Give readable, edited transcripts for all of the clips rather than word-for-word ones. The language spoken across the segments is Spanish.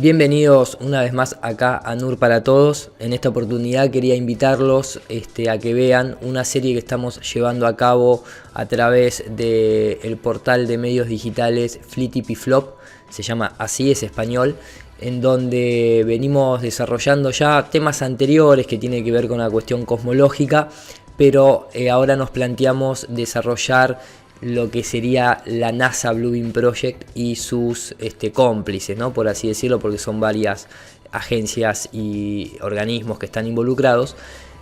Bienvenidos una vez más acá a NUR para Todos. En esta oportunidad quería invitarlos a que vean una serie que estamos llevando a cabo a través del portal de medios digitales Flip. Se llama Así es Español, en donde venimos desarrollando ya temas anteriores que tienen que ver con la cuestión cosmológica, pero ahora nos planteamos desarrollar lo que sería la NASA Blue Beam Project y sus cómplices, ¿no? Por así decirlo, porque son varias agencias y organismos que están involucrados.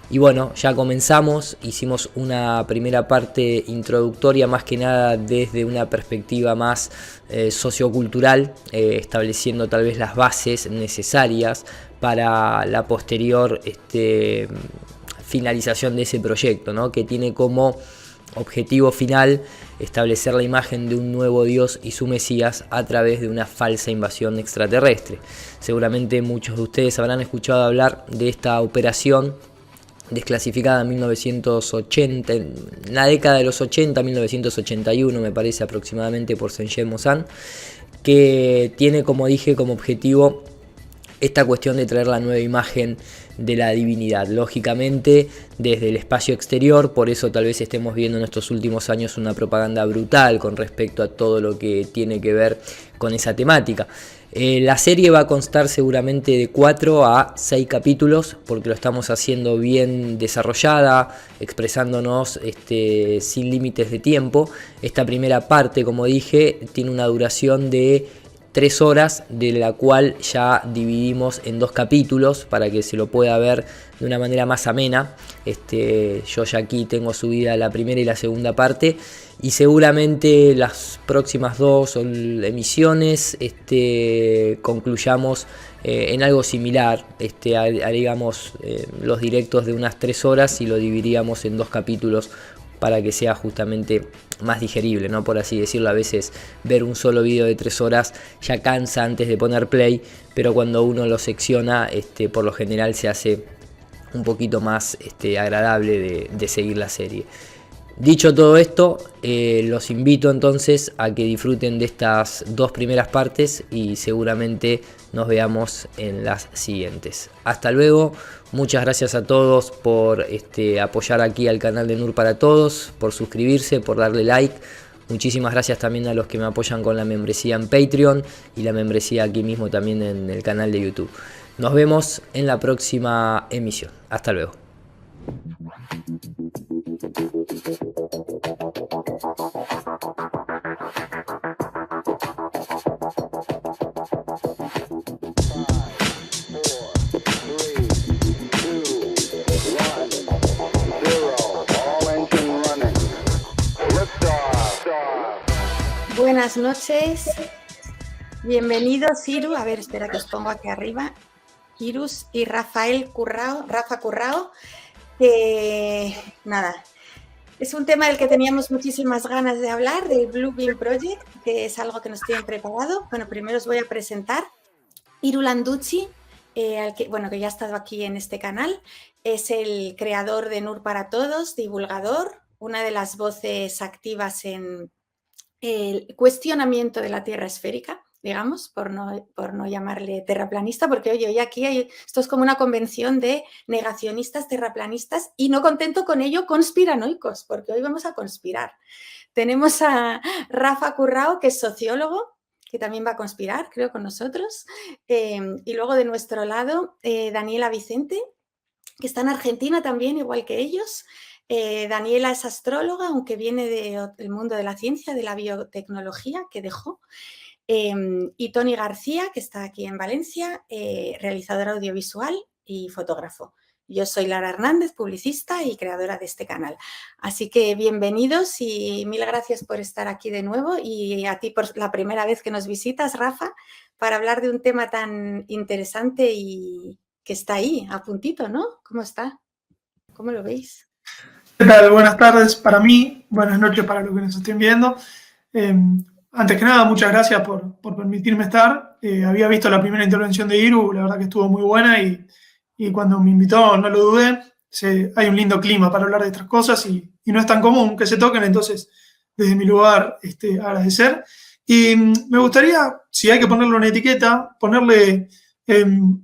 Y bueno, ya comenzamos, hicimos una primera parte introductoria más que nada desde una perspectiva más sociocultural, estableciendo tal vez las bases necesarias para la posterior finalización de ese proyecto, ¿no? Que tiene como objetivo final establecer la imagen de un nuevo Dios y su Mesías a través de una falsa invasión extraterrestre. Seguramente muchos de ustedes habrán escuchado hablar de esta operación desclasificada en 1980, en la década de los 80, 1981 me parece aproximadamente, por Senjen Mosan, que tiene, como dije, como objetivo esta cuestión de traer la nueva imagen de la divinidad, lógicamente desde el espacio exterior. Por eso tal vez estemos viendo en estos últimos años una propaganda brutal con respecto a todo lo que tiene que ver con esa temática. La serie va a constar seguramente de 4 a 6 capítulos, porque lo estamos haciendo bien desarrollada, expresándonos sin límites de tiempo. Esta primera parte, como dije, tiene una duración de 3 horas, de la cual ya dividimos en 2 capítulos para que se lo pueda ver de una manera más amena. Yo ya aquí tengo subida la primera y la segunda parte, y seguramente las próximas 2 emisiones concluyamos en algo similar. Haríamos los directos de unas 3 horas y lo dividiríamos en 2 capítulos para que sea justamente más digerible, ¿no? Por así decirlo. A veces ver un solo video de 3 horas ya cansa antes de poner play, pero cuando uno lo secciona, por lo general se hace un poquito más agradable de seguir la serie. Dicho todo esto, los invito entonces a que disfruten de estas 2 primeras partes y seguramente nos veamos en las siguientes. Hasta luego, muchas gracias a todos por apoyar aquí al canal de NUR para Todos, por suscribirse, por darle like. Muchísimas gracias también a los que me apoyan con la membresía en Patreon y la membresía aquí mismo también en el canal de YouTube. Nos vemos en la próxima emisión. Hasta luego. Buenas noches, bienvenidos Iru, a ver, espera que os pongo aquí arriba, Irus y Rafa Currao, nada, es un tema del que teníamos muchísimas ganas de hablar, del Blue Beam Project, que es algo que nos tienen preparado. Bueno, primero os voy a presentar Iru Landucci, que ya ha estado aquí en este canal, es el creador de NUR para Todos, divulgador, una de las voces activas en el cuestionamiento de la Tierra esférica, digamos, por no llamarle terraplanista, porque oye, hoy aquí esto es como una convención de negacionistas, terraplanistas, y no contento con ello, conspiranoicos, porque hoy vamos a conspirar. Tenemos a Rafa Currao, que es sociólogo, que también va a conspirar, creo, con nosotros, y luego de nuestro lado, Daniela Vicente, que está en Argentina también, igual que ellos. Daniela es astróloga, aunque viene del mundo de la ciencia, de la biotecnología, que dejó. Y Tony García, que está aquí en Valencia, realizador audiovisual y fotógrafo. Yo soy Lara Hernández, publicista y creadora de este canal. Así que bienvenidos y mil gracias por estar aquí de nuevo, y a ti por la primera vez que nos visitas, Rafa, para hablar de un tema tan interesante y que está ahí, a puntito, ¿no? ¿Cómo está? ¿Cómo lo veis? ¿Qué tal? Buenas tardes para mí, buenas noches para los que nos estén viendo. Antes que nada, muchas gracias por permitirme estar. Había visto la primera intervención de Iru, la verdad que estuvo muy buena, y cuando me invitó no lo dudé. Hay un lindo clima para hablar de estas cosas y no es tan común que se toquen, entonces desde mi lugar agradecer. Y me gustaría, si hay que ponerle una etiqueta, ponerle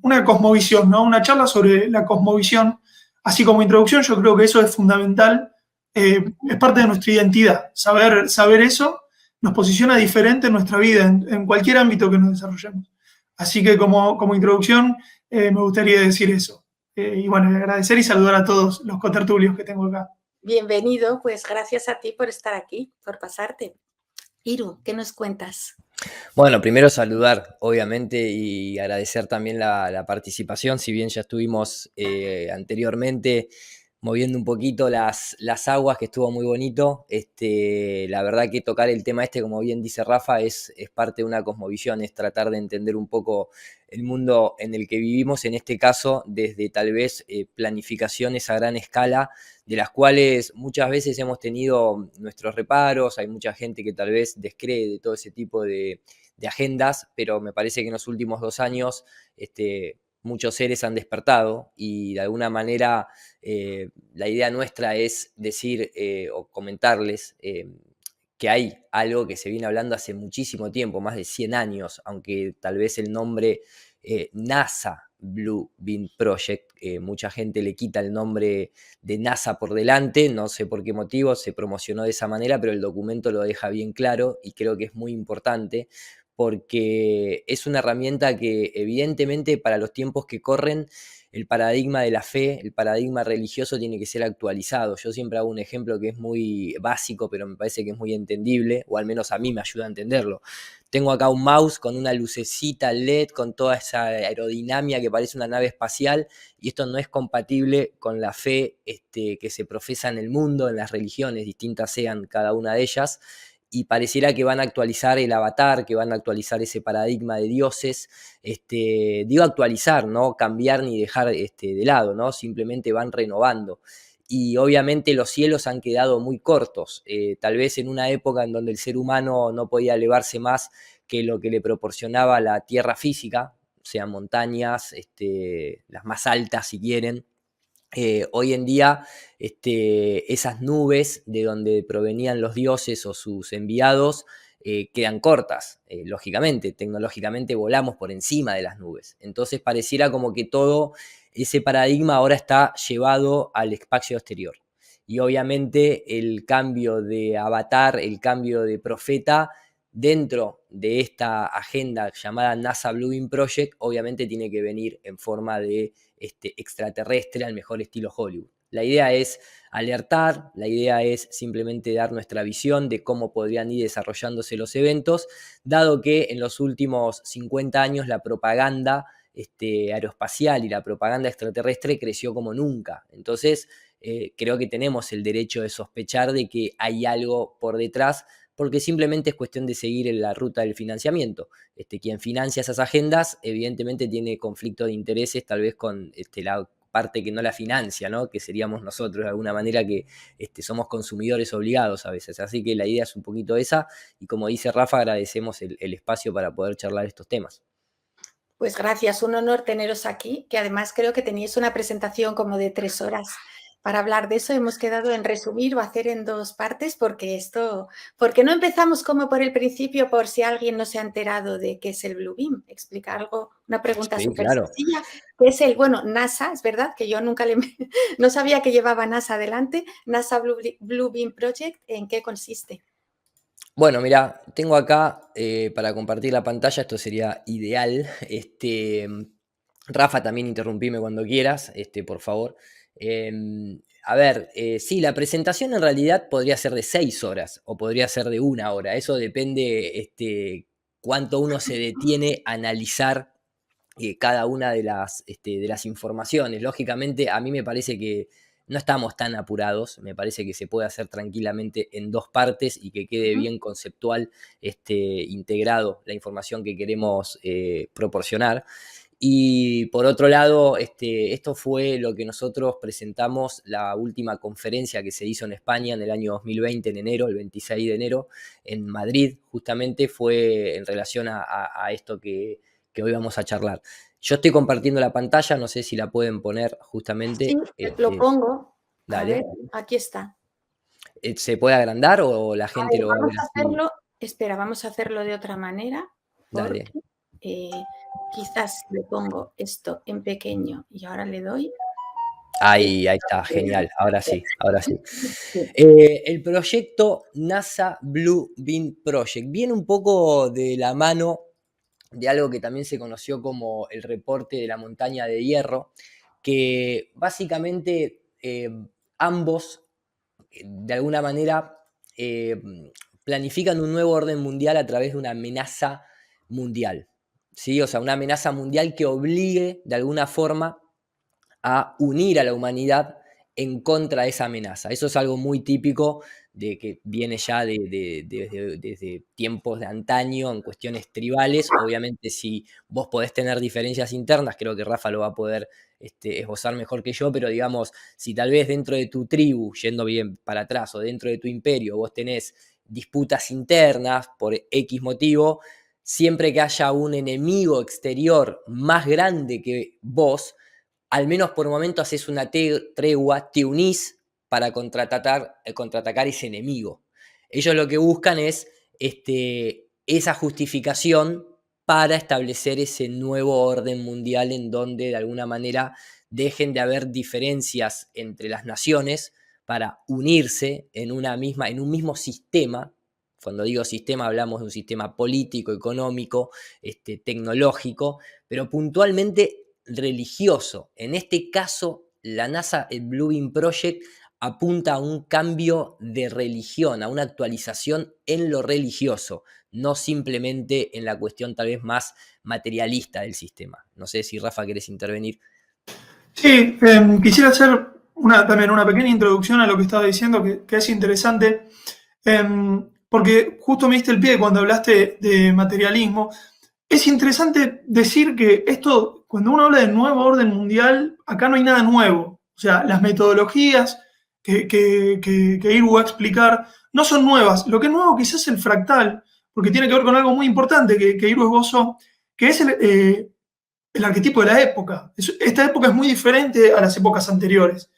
una cosmovisión, ¿no? Una charla sobre la cosmovisión. Así como introducción, yo creo que eso es fundamental. Es parte de nuestra identidad. Saber eso nos posiciona diferente en nuestra vida, en cualquier ámbito que nos desarrollemos. Así que como introducción, me gustaría decir eso. Y bueno, agradecer y saludar a todos los cotertulios que tengo acá. Bienvenido, pues gracias a ti por estar aquí, por pasarte. Iru, ¿qué nos cuentas? Bueno, primero saludar, obviamente, y agradecer también la participación, si bien ya estuvimos anteriormente moviendo un poquito las aguas, que estuvo muy bonito. La verdad que tocar el tema como bien dice Rafa, es parte de una cosmovisión, es tratar de entender un poco el mundo en el que vivimos, en este caso desde tal vez planificaciones a gran escala, de las cuales muchas veces hemos tenido nuestros reparos. Hay mucha gente que tal vez descree de todo ese tipo de agendas, pero me parece que en los últimos 2 años muchos seres han despertado y de alguna manera la idea nuestra es decir o comentarles que hay algo que se viene hablando hace muchísimo tiempo, más de 100 años, aunque tal vez el nombre NASA Blue Beam Project, mucha gente le quita el nombre de NASA por delante, no sé por qué motivo se promocionó de esa manera, pero el documento lo deja bien claro y creo que es muy importante porque es una herramienta que evidentemente para los tiempos que corren, el paradigma de la fe, el paradigma religioso tiene que ser actualizado. Yo siempre hago un ejemplo que es muy básico, pero me parece que es muy entendible, o al menos a mí me ayuda a entenderlo. Tengo acá un mouse con una lucecita LED, con toda esa aerodinámica que parece una nave espacial, y esto no es compatible con la fe que se profesa en el mundo, en las religiones, distintas sean cada una de ellas, y pareciera que van a actualizar el avatar, que van a actualizar ese paradigma de dioses. Digo actualizar, no cambiar ni dejar de lado, ¿no? Simplemente van renovando. Y obviamente los cielos han quedado muy cortos, tal vez en una época en donde el ser humano no podía elevarse más que lo que le proporcionaba la tierra física, sean montañas, las más altas si quieren. Hoy en día esas nubes de donde provenían los dioses o sus enviados quedan cortas, lógicamente, tecnológicamente volamos por encima de las nubes. Entonces pareciera como que todo ese paradigma ahora está llevado al espacio exterior. Y obviamente el cambio de avatar, el cambio de profeta dentro de esta agenda llamada NASA Blue Beam Project, obviamente tiene que venir en forma de extraterrestre al mejor estilo Hollywood. La idea es alertar, la idea es simplemente dar nuestra visión de cómo podrían ir desarrollándose los eventos, dado que en los últimos 50 años la propaganda aeroespacial y la propaganda extraterrestre creció como nunca. Entonces, creo que tenemos el derecho de sospechar de que hay algo por detrás, porque simplemente es cuestión de seguir en la ruta del financiamiento. Quien financia esas agendas evidentemente tiene conflicto de intereses tal vez con la parte que no la financia, ¿no? Que seríamos nosotros de alguna manera, que somos consumidores obligados a veces. Así que la idea es un poquito esa, y como dice Rafa, agradecemos el espacio para poder charlar estos temas. Pues gracias, un honor teneros aquí, que además creo que teníais una presentación como de 3 horas para hablar de eso. Hemos quedado en resumir o hacer en 2 partes, porque no empezamos como por el principio, por si alguien no se ha enterado de qué es el Blue Beam. Explica algo, una pregunta Sí, súper claro. sencilla, que es NASA, es verdad que yo nunca no sabía que llevaba NASA adelante. NASA Blue Beam Project, ¿en qué consiste? Bueno, mira, tengo acá para compartir la pantalla, esto sería ideal. Rafa, también interrumpime cuando quieras, por favor. A ver, sí, la presentación en realidad podría ser de 6 horas o podría ser de 1 hora. Eso depende cuánto uno se detiene a analizar cada una de las informaciones. Lógicamente, a mí me parece que no estamos tan apurados, me parece que se puede hacer tranquilamente en 2 partes y que quede bien conceptual, integrado la información que queremos proporcionar. Y por otro lado, esto fue lo que nosotros presentamos, la última conferencia que se hizo en España en el año 2020, en enero, el 26 de enero, en Madrid, justamente fue en relación a esto que hoy vamos a charlar. Yo estoy compartiendo la pantalla, no sé si la pueden poner justamente. Sí, lo pongo. Dale. A ver, aquí está. ¿Se puede agrandar o la gente lo va a ver Vamos a así? hacerlo Espera, vamos a hacerlo de otra manera, porque quizás le pongo esto en pequeño y ahora le doy. Ahí está, genial. Ahora sí. El proyecto NASA Blue Beam Project viene un poco de la mano de algo que también se conoció como el reporte de la montaña de hierro, que básicamente ambos, de alguna manera, planifican un nuevo orden mundial a través de una amenaza mundial, ¿sí? O sea, una amenaza mundial que obligue, de alguna forma, a unir a la humanidad en contra de esa amenaza. Eso es algo muy típico de que viene ya desde tiempos de antaño en cuestiones tribales. Obviamente, si vos podés tener diferencias internas, creo que Rafa lo va a poder esbozar mejor que yo, pero digamos, si tal vez dentro de tu tribu, yendo bien para atrás, o dentro de tu imperio, vos tenés disputas internas por X motivo, siempre que haya un enemigo exterior más grande que vos, al menos por un momento haces una tregua, te unís para contraatacar ese enemigo. Ellos lo que buscan es esa justificación para establecer ese nuevo orden mundial en donde de alguna manera dejen de haber diferencias entre las naciones para unirse en un mismo sistema. Cuando digo sistema hablamos de un sistema político, económico, tecnológico, pero puntualmente religioso. En este caso, la NASA, el Blue Beam Project, apunta a un cambio de religión, a una actualización en lo religioso, no simplemente en la cuestión tal vez más materialista del sistema. No sé si Rafa querés intervenir. Sí, quisiera hacer también una pequeña introducción a lo que estaba diciendo, que es interesante, porque justo me diste el pie cuando hablaste de materialismo. Es interesante decir que esto, cuando uno habla de nuevo orden mundial, acá no hay nada nuevo. O sea, las metodologías que Iru va a explicar no son nuevas. Lo que es nuevo quizás es el fractal, porque tiene que ver con algo muy importante que Iru esbozó, que es el arquetipo de la época. Esta época es muy diferente a las épocas anteriores.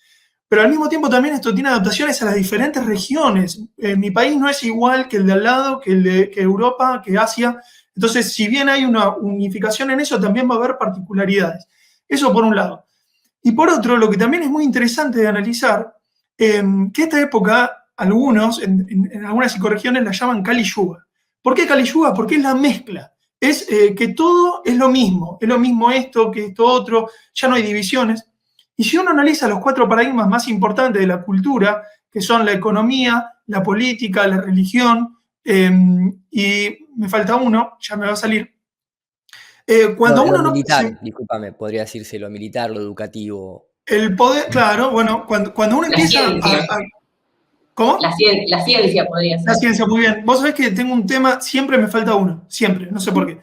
Pero al mismo tiempo también esto tiene adaptaciones a las diferentes regiones. Mi país no es igual que el de al lado, que Europa, que Asia. Entonces, si bien hay una unificación en eso, también va a haber particularidades. Eso por un lado. Y por otro, lo que también es muy interesante de analizar, que esta época, algunos, en algunas psicorregiones la llaman Kali Yuga. ¿Por qué Kali Yuga? Porque es la mezcla. Es que todo es lo mismo esto que esto otro, ya no hay divisiones. Y si uno analiza los 4 paradigmas más importantes de la cultura, que son la economía, la política, la religión, y me falta uno, ya me va a salir. Cuando uno lo militar, discúlpame, podría decirse lo militar, lo educativo. El poder, claro, bueno, cuando uno empieza ¿Cómo? La ciencia podría ser. La ciencia, muy bien. Vos sabés que tengo un tema, siempre me falta uno, siempre, no sé por qué.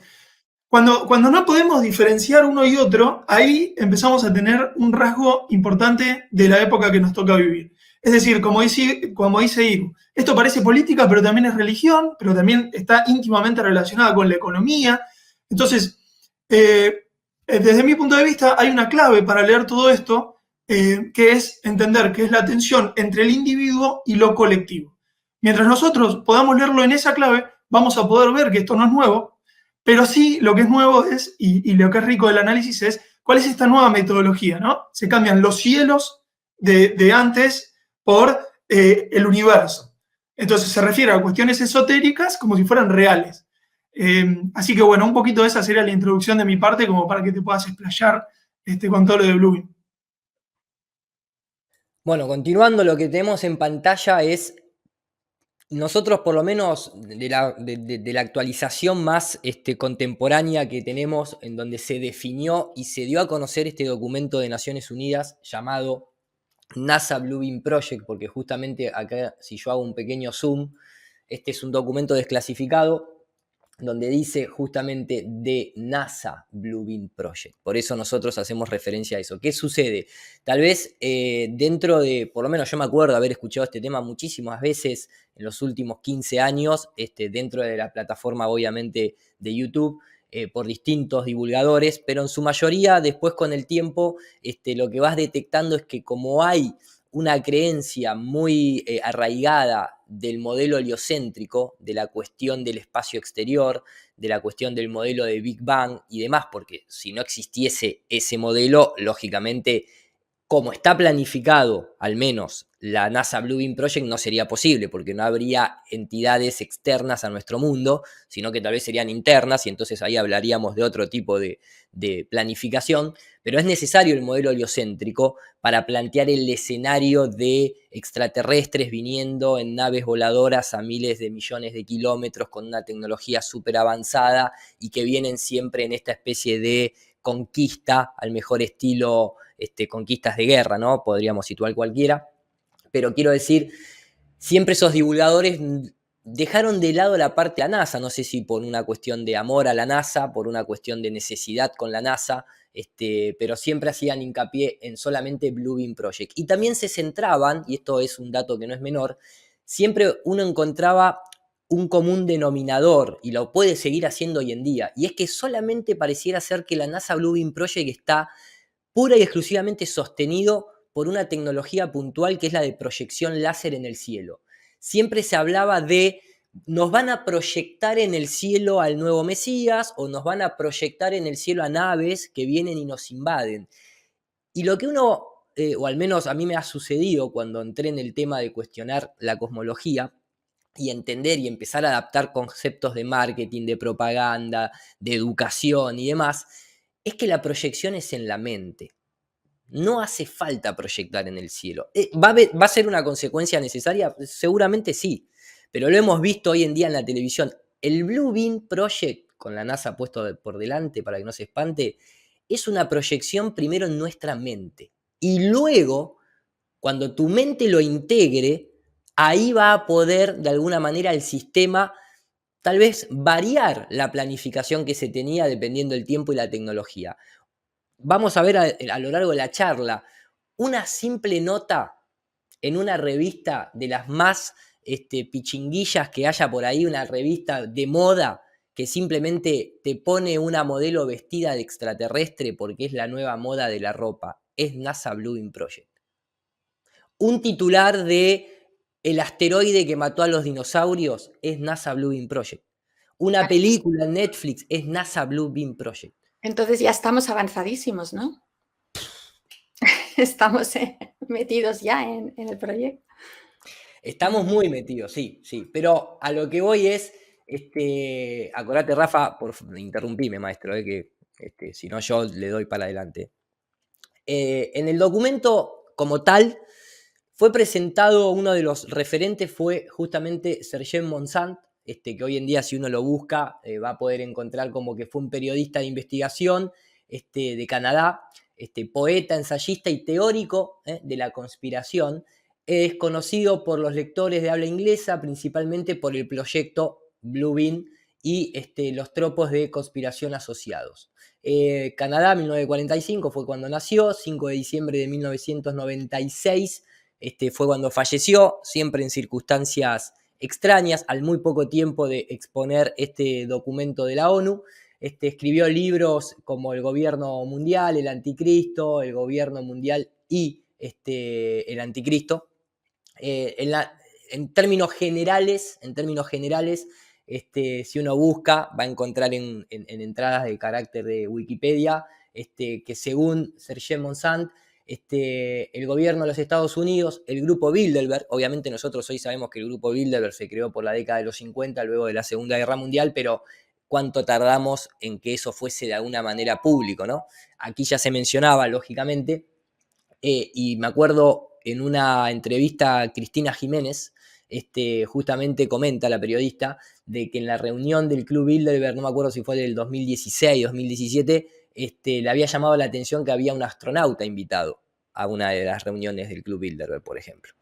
Cuando no podemos diferenciar uno y otro, ahí empezamos a tener un rasgo importante de la época que nos toca vivir. Es decir, como dice Iru, esto parece política, pero también es religión, pero también está íntimamente relacionada con la economía. Entonces, desde mi punto de vista, hay una clave para leer todo esto, que es entender que es la tensión entre el individuo y lo colectivo. Mientras nosotros podamos leerlo en esa clave, vamos a poder ver que esto no es nuevo, pero sí lo que es nuevo es, y lo que es rico del análisis es, cuál es esta nueva metodología, ¿no? Se cambian los cielos de antes por el universo. Entonces se refiere a cuestiones esotéricas como si fueran reales. Así que bueno, un poquito de esa sería la introducción de mi parte, como para que te puedas explayar con todo lo de Blue Beam. Bueno, continuando, lo que tenemos en pantalla es nosotros, por lo menos de la actualización más contemporánea que tenemos, en donde se definió y se dio a conocer este documento de Naciones Unidas llamado NASA Blue Beam Project, porque justamente acá, si yo hago un pequeño zoom, este es un documento desclasificado donde dice justamente de NASA Blue Beam Project. Por eso nosotros hacemos referencia a eso. ¿Qué sucede? Tal vez dentro de, por lo menos yo me acuerdo haber escuchado este tema muchísimas veces en los últimos 15 años, dentro de la plataforma obviamente de YouTube, por distintos divulgadores, pero en su mayoría después con el tiempo lo que vas detectando es que como hay una creencia muy arraigada del modelo heliocéntrico, de la cuestión del espacio exterior, de la cuestión del modelo de Big Bang y demás, porque si no existiese ese modelo, lógicamente, como está planificado, al menos la NASA Blue Beam Project, no sería posible, porque no habría entidades externas a nuestro mundo, sino que tal vez serían internas, y entonces ahí hablaríamos de otro tipo de planificación, pero es necesario el modelo heliocéntrico para plantear el escenario de extraterrestres viniendo en naves voladoras a miles de millones de kilómetros con una tecnología súper avanzada y que vienen siempre en esta especie de conquista, al mejor estilo conquistas de guerra, ¿no? Podríamos situar cualquiera, pero quiero decir, siempre esos divulgadores dejaron de lado la parte de la NASA, no sé si por una cuestión de amor a la NASA, por una cuestión de necesidad con la NASA, pero siempre hacían hincapié en solamente Blue Beam Project. Y también se centraban, y esto es un dato que no es menor, siempre uno encontraba un común denominador, y lo puede seguir haciendo hoy en día, y es que solamente pareciera ser que la NASA Blue Beam Project está pura y exclusivamente sostenido por una tecnología puntual que es la de proyección láser en el cielo. Siempre se hablaba de nos van a proyectar en el cielo al nuevo Mesías o nos van a proyectar en el cielo a naves que vienen y nos invaden. Y lo que uno, o al menos a mí me ha sucedido cuando entré en el tema de cuestionar la cosmología y entender y empezar a adaptar conceptos de marketing, de propaganda, de educación y demás, es que la proyección es en la mente. No hace falta proyectar en el cielo. ¿Va a ser una consecuencia necesaria? Seguramente sí, pero lo hemos visto hoy en día en la televisión. El Blue Beam Project, con la NASA puesto por delante para que no se espante, es una proyección primero en nuestra mente. Y luego, cuando tu mente lo integre, ahí va a poder, de alguna manera, el sistema tal vez variar la planificación que se tenía dependiendo del tiempo y la tecnología. Vamos a ver a lo largo de la charla una simple nota en una revista de las más pichinguillas que haya por ahí, una revista de moda que simplemente te pone una modelo vestida de extraterrestre porque es la nueva moda de la ropa. Es NASA Blue Beam Project. Un titular de el asteroide que mató a los dinosaurios es NASA Blue Beam Project. Una película en Netflix es NASA Blue Beam Project. Entonces ya estamos avanzadísimos, ¿no? Estamos metidos ya en el proyecto. Estamos muy metidos, sí, pero a lo que voy es, acordate, Rafa, interrumpime, maestro, que si no yo le doy para adelante. En el documento como tal fue presentado, uno de los referentes fue justamente Serge Monsant, que hoy en día si uno lo busca va a poder encontrar como que fue un periodista de investigación de Canadá, poeta, ensayista y teórico de la conspiración. Es conocido por los lectores de habla inglesa, principalmente por el proyecto Blue Beam y los tropos de conspiración asociados. Canadá, 1945 fue cuando nació, 5 de diciembre de 1996 fue cuando falleció, siempre en circunstancias extrañas, al muy poco tiempo de exponer este documento de la ONU. Escribió libros como El Gobierno Mundial, El Anticristo, El Gobierno Mundial y El Anticristo. En términos generales, si uno busca, va a encontrar en entradas de carácter de Wikipedia que según Serge Monsant, el gobierno de los Estados Unidos, el grupo Bilderberg, obviamente nosotros hoy sabemos que el grupo Bilderberg se creó por la década de los 50, luego de la Segunda Guerra Mundial, pero cuánto tardamos en que eso fuese de alguna manera público, ¿no? Aquí ya se mencionaba, lógicamente, y me acuerdo en una entrevista a Cristina Jiménez, justamente comenta la periodista de que en la reunión del Club Bilderberg, no me acuerdo si fue del 2016, 2017, le había llamado la atención que había un astronauta invitado a una de las reuniones del Club Bilderberg, por ejemplo.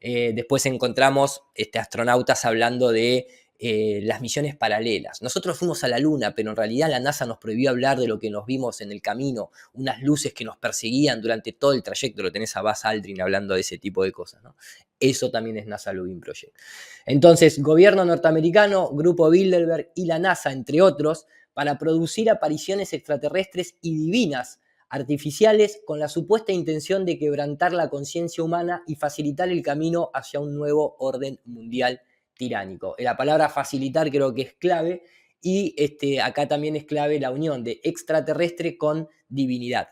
Después encontramos astronautas hablando de las misiones paralelas. Nosotros fuimos a la Luna, pero en realidad la NASA nos prohibió hablar de lo que nos vimos en el camino, unas luces que nos perseguían durante todo el trayecto. Lo tenés a Buzz Aldrin hablando de ese tipo de cosas, ¿no? Eso también es NASA Blue Beam Project. Entonces, gobierno norteamericano, grupo Bilderberg y la NASA, entre otros, para producir apariciones extraterrestres y divinas artificiales con la supuesta intención de quebrantar la conciencia humana y facilitar el camino hacia un nuevo orden mundial tiránico. La palabra facilitar creo que es clave y acá también es clave la unión de extraterrestre con divinidad,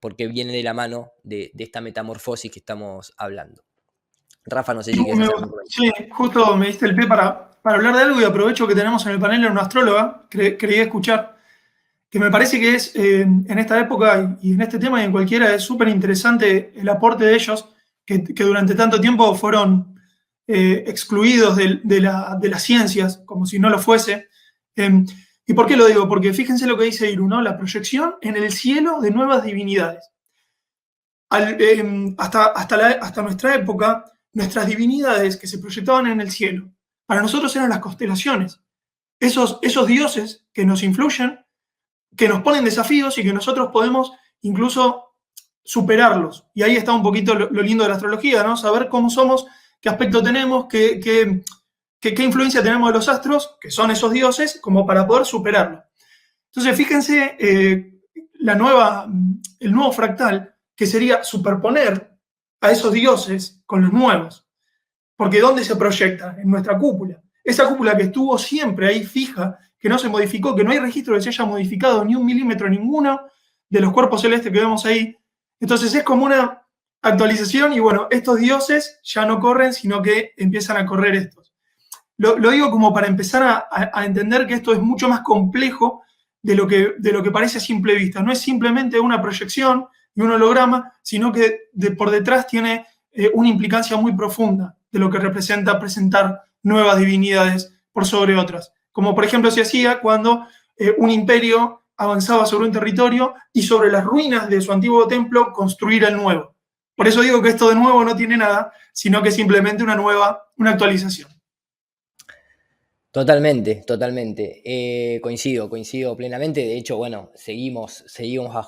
porque viene de la mano de esta metamorfosis que estamos hablando. Rafa, no sé si quieres hacer un comentario. Sí, justo me diste el pie para hablar de algo y aprovecho que tenemos en el panel a una astróloga, quería escuchar, que me parece que es en esta época y en este tema y en cualquiera es súper interesante el aporte de ellos, que durante tanto tiempo fueron excluidos de las ciencias, como si no lo fuese. ¿Y por qué lo digo? Porque fíjense lo que dice Iru, ¿no? La proyección en el cielo de nuevas divinidades. Hasta nuestra época, nuestras divinidades que se proyectaban en el cielo, para nosotros eran las constelaciones. Esos dioses que nos influyen, que nos ponen desafíos y que nosotros podemos incluso superarlos. Y ahí está un poquito lo lindo de la astrología, ¿no? Saber cómo somos, qué aspecto tenemos, qué influencia tenemos de los astros, que son esos dioses, como para poder superarlo. Entonces, fíjense el nuevo fractal, que sería superponer a esos dioses con los nuevos. Porque ¿dónde se proyecta? En nuestra cúpula. Esa cúpula que estuvo siempre ahí fija, que no se modificó, que no hay registro de que se haya modificado ni un milímetro ninguno de los cuerpos celestes que vemos ahí. Entonces es como una actualización y bueno, estos dioses ya no corren, sino que empiezan a correr estos. Lo digo como para empezar a entender que esto es mucho más complejo de lo que parece a simple vista. No es simplemente una proyección y un holograma, sino que por detrás tiene una implicancia muy profunda de lo que representa presentar nuevas divinidades por sobre otras. Como por ejemplo se hacía cuando un imperio avanzaba sobre un territorio y sobre las ruinas de su antiguo templo construir el nuevo. Por eso digo que esto de nuevo no tiene nada, sino que es simplemente una actualización. Totalmente. Coincido plenamente. De hecho, bueno, seguimos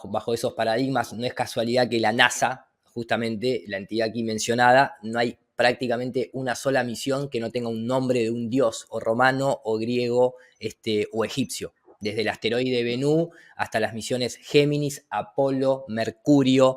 bajo esos paradigmas. No es casualidad que la NASA, justamente la entidad aquí mencionada, no hay prácticamente una sola misión que no tenga un nombre de un dios, o romano, o griego, o egipcio. Desde el asteroide Bennu hasta las misiones Géminis, Apolo, Mercurio,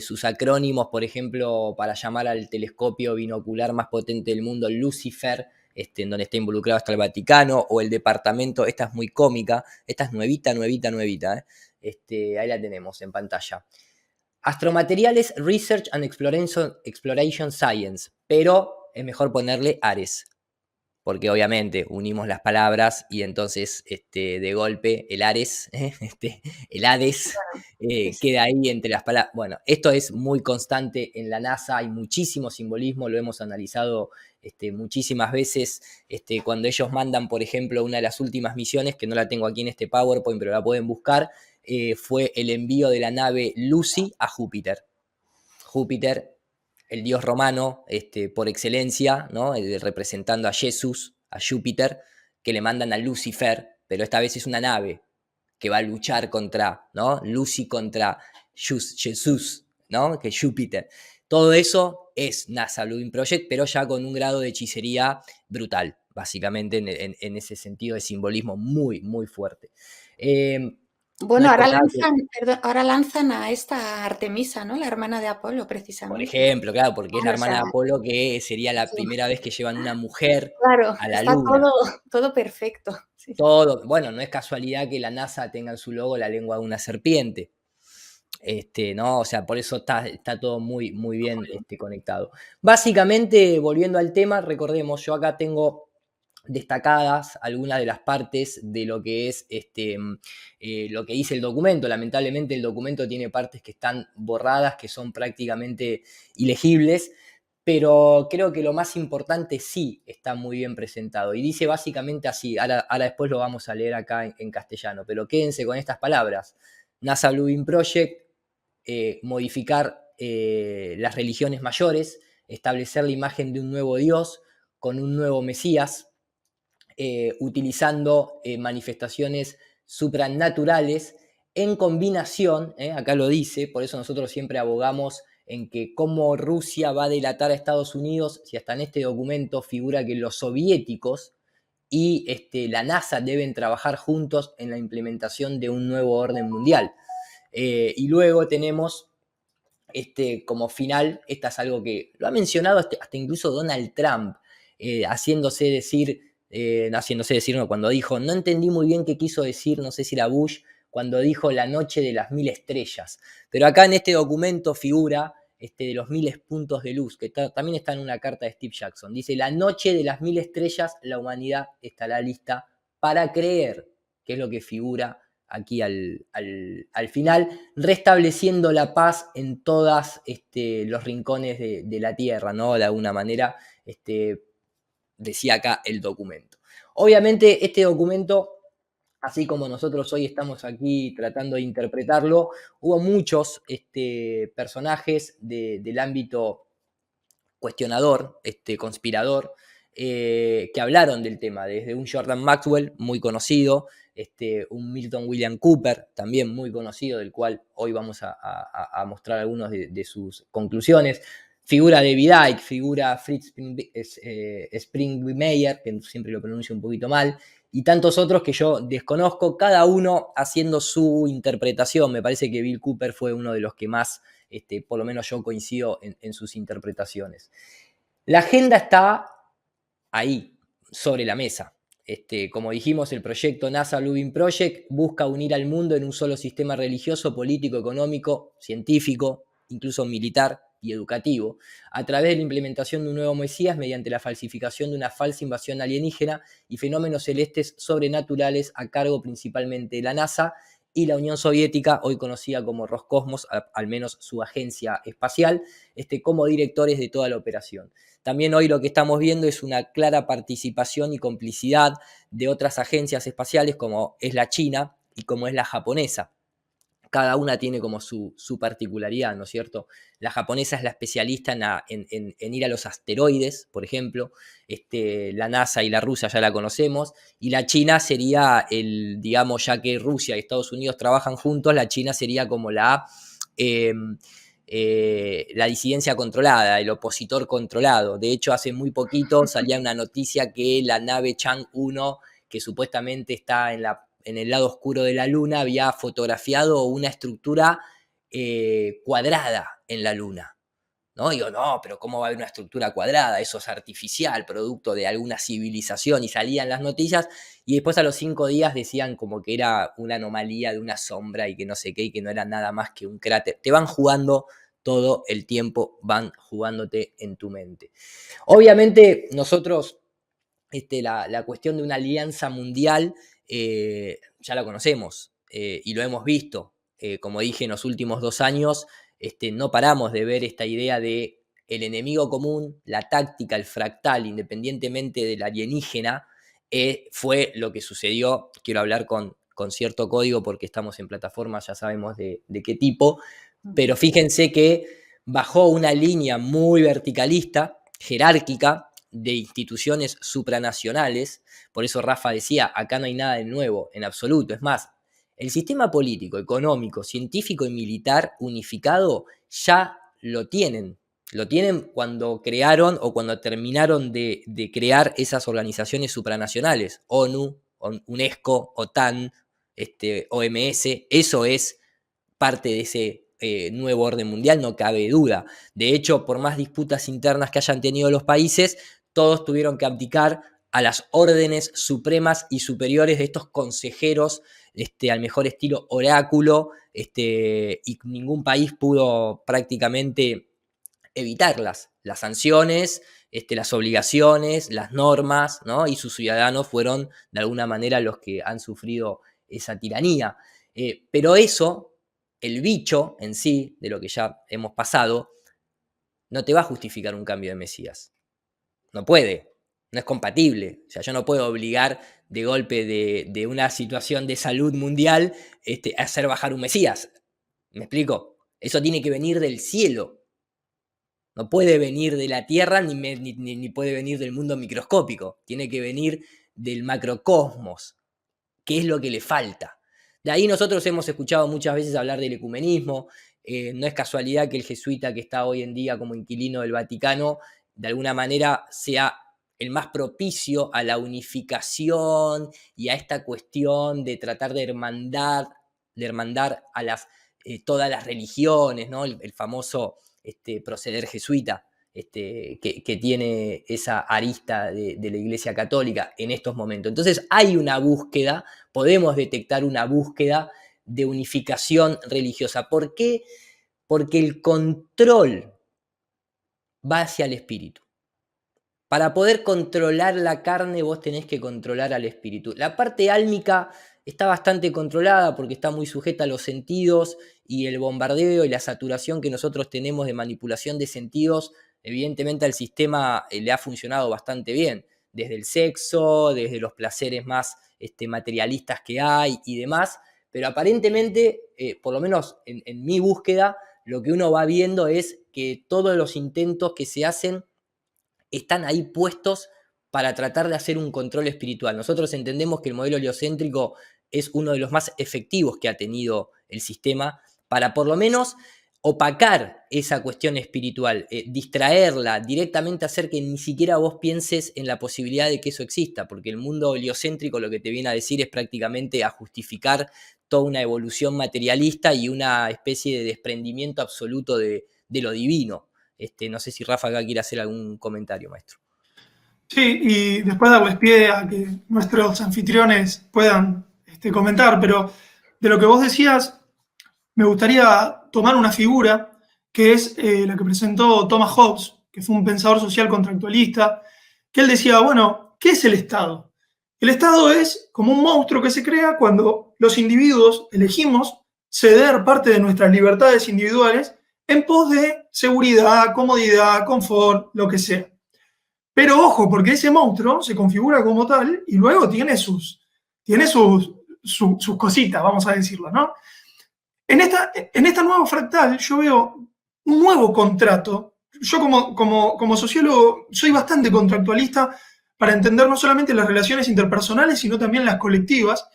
sus acrónimos, por ejemplo, para llamar al telescopio binocular más potente del mundo, Lucifer, en donde está involucrado hasta el Vaticano, o el departamento, esta es muy cómica, esta es nuevita, ahí la tenemos en pantalla. Astromateriales Research and Exploration Science, pero es mejor ponerle Ares, porque obviamente unimos las palabras y entonces de golpe el Ares, el Hades, queda ahí entre las palabras. Bueno, esto es muy constante en la NASA, hay muchísimo simbolismo, lo hemos analizado muchísimas veces, cuando ellos mandan, por ejemplo, una de las últimas misiones, que no la tengo aquí en este PowerPoint, pero la pueden buscar, fue el envío de la nave Lucy a Júpiter. Júpiter, el dios romano por excelencia, ¿no? Representando a Jesús, a Júpiter, que le mandan a Lucifer, pero esta vez es una nave que va a luchar contra, ¿no? Lucy contra Jesús, ¿no? Que es Júpiter. Todo eso es NASA Bluebeam Project, pero ya con un grado de hechicería brutal, básicamente en ese sentido de simbolismo muy, muy fuerte. Bueno, ahora lanzan a esta Artemisa, ¿no? La hermana de Apolo, precisamente. Por ejemplo, claro, porque es la hermana de Apolo, que sería la primera vez que llevan una mujer a la Luna. Todo perfecto. Sí. Todo, bueno, no es casualidad que la NASA tenga en su logo la lengua de una serpiente. ¿No? O sea, por eso está todo muy, muy bien conectado. Básicamente, volviendo al tema, recordemos, yo acá tengo destacadas algunas de las partes de lo que es lo que dice el documento. Lamentablemente el documento tiene partes que están borradas, que son prácticamente ilegibles, pero creo que lo más importante sí está muy bien presentado. Y dice básicamente así, ahora después lo vamos a leer acá en castellano, pero quédense con estas palabras. NASA Bluebeam Project, modificar las religiones mayores, establecer la imagen de un nuevo Dios con un nuevo Mesías, utilizando manifestaciones supranaturales en combinación, acá lo dice, por eso nosotros siempre abogamos en que cómo Rusia va a delatar a Estados Unidos, si hasta en este documento figura que los soviéticos y la NASA deben trabajar juntos en la implementación de un nuevo orden mundial. Y luego tenemos como final, esta es algo que lo ha mencionado hasta incluso Donald Trump, haciéndose decir, no, cuando dijo, no entendí muy bien qué quiso decir, no sé si era Bush, cuando dijo la noche de las 1000 estrellas. Pero acá en este documento figura de los 1000 puntos de luz, que también está en una carta de Steve Jackson. Dice, la noche de las 1000 estrellas, la humanidad estará lista para creer, que es lo que figura aquí al final, restableciendo la paz en todos los rincones de la tierra, ¿no? De alguna manera, decía acá el documento. Obviamente este documento, así como nosotros hoy estamos aquí tratando de interpretarlo, hubo muchos personajes del ámbito cuestionador, conspirador, que hablaron del tema, desde un Jordan Maxwell, muy conocido, un Milton William Cooper, también muy conocido, del cual hoy vamos a mostrar algunas de sus conclusiones. Figura David Icke, figura Fritz Springmeier, que siempre lo pronuncio un poquito mal, y tantos otros que yo desconozco, cada uno haciendo su interpretación. Me parece que Bill Cooper fue uno de los que más, por lo menos yo coincido en sus interpretaciones. La agenda está ahí, sobre la mesa. Como dijimos, el proyecto NASA Blueprint Project busca unir al mundo en un solo sistema religioso, político, económico, científico, incluso militar y educativo, a través de la implementación de un nuevo Mesías mediante la falsificación de una falsa invasión alienígena y fenómenos celestes sobrenaturales a cargo principalmente de la NASA y la Unión Soviética, hoy conocida como Roscosmos, al menos su agencia espacial, como directores de toda la operación. También hoy lo que estamos viendo es una clara participación y complicidad de otras agencias espaciales como es la China y como es la japonesa. Cada una tiene como su particularidad, ¿no es cierto? La japonesa es la especialista en ir a los asteroides, por ejemplo. La NASA y la Rusia ya la conocemos. Y la China sería digamos, ya que Rusia y Estados Unidos trabajan juntos, la China sería como la disidencia controlada, el opositor controlado. De hecho, hace muy poquito salía una noticia que la nave Chang-1, que supuestamente está en el lado oscuro de la Luna, había fotografiado una estructura cuadrada en la Luna. ¿No? Digo, no, pero ¿cómo va a haber una estructura cuadrada? Eso es artificial, producto de alguna civilización, y salían las noticias, y después a los 5 días decían como que era una anomalía de una sombra y que no sé qué, y que no era nada más que un cráter. Te van jugando todo el tiempo, van jugándote en tu mente. Obviamente nosotros, la cuestión de una alianza mundial, ya la conocemos y lo hemos visto. Como dije, en los últimos 2 años no paramos de ver esta idea de el enemigo común, la táctica, el fractal, independientemente del alienígena, fue lo que sucedió. Quiero hablar con cierto código porque estamos en plataformas, ya sabemos de qué tipo, pero fíjense que bajó una línea muy verticalista, jerárquica, de instituciones supranacionales. Por eso Rafa decía, acá no hay nada de nuevo, en absoluto. Es más, el sistema político, económico, científico y militar unificado ya lo tienen. Lo tienen cuando crearon o cuando terminaron de crear esas organizaciones supranacionales. ONU, UNESCO, OTAN, OMS. Eso es parte de ese nuevo orden mundial, no cabe duda. De hecho, por más disputas internas que hayan tenido los países, todos tuvieron que abdicar a las órdenes supremas y superiores de estos consejeros, al mejor estilo oráculo, y ningún país pudo prácticamente evitarlas. Las sanciones, las obligaciones, las normas, ¿no? Y sus ciudadanos fueron de alguna manera los que han sufrido esa tiranía. Pero eso, el bicho en sí, de lo que ya hemos pasado, no te va a justificar un cambio de Mesías. No puede, no es compatible. O sea, yo no puedo obligar de golpe de una situación de salud mundial a hacer bajar un Mesías. ¿Me explico? Eso tiene que venir del cielo. No puede venir de la Tierra ni puede venir del mundo microscópico. Tiene que venir del macrocosmos, que es lo que le falta. De ahí nosotros hemos escuchado muchas veces hablar del ecumenismo. No es casualidad que el jesuita que está hoy en día como inquilino del Vaticano, de alguna manera sea el más propicio a la unificación y a esta cuestión de tratar de hermandar a las todas las religiones, ¿no? El famoso proceder jesuita, que tiene esa arista de la Iglesia Católica en estos momentos. Entonces hay una búsqueda, podemos detectar una búsqueda de unificación religiosa. ¿Por qué? Porque el control va hacia el espíritu. Para poder controlar la carne, vos tenés que controlar al espíritu. La parte álmica está bastante controlada porque está muy sujeta a los sentidos, y el bombardeo y la saturación que nosotros tenemos de manipulación de sentidos, evidentemente al sistema le ha funcionado bastante bien, desde el sexo, desde los placeres más materialistas que hay y demás, pero aparentemente, por lo menos en mi búsqueda, lo que uno va viendo es que todos los intentos que se hacen están ahí puestos para tratar de hacer un control espiritual. Nosotros entendemos que el modelo heliocéntrico es uno de los más efectivos que ha tenido el sistema para por lo menos opacar esa cuestión espiritual, distraerla, directamente hacer que ni siquiera vos pienses en la posibilidad de que eso exista, porque el mundo heliocéntrico lo que te viene a decir es prácticamente a justificar toda una evolución materialista y una especie de desprendimiento absoluto de lo divino. No sé si Rafa acá quiere hacer algún comentario, maestro. Sí, y después darles pie a que nuestros anfitriones puedan comentar, pero de lo que vos decías, me gustaría tomar una figura que es la que presentó Thomas Hobbes, que fue un pensador social contractualista, que él decía, bueno, ¿qué es el Estado? El Estado es como un monstruo que se crea cuando los individuos elegimos ceder parte de nuestras libertades individuales en pos de seguridad, comodidad, confort, lo que sea. Pero ojo, porque ese monstruo se configura como tal y luego tiene sus cositas, vamos a decirlo, ¿no? En esta nueva fractal yo veo un nuevo contrato. Yo como sociólogo soy bastante contractualista para entender no solamente las relaciones interpersonales, sino también las colectivas.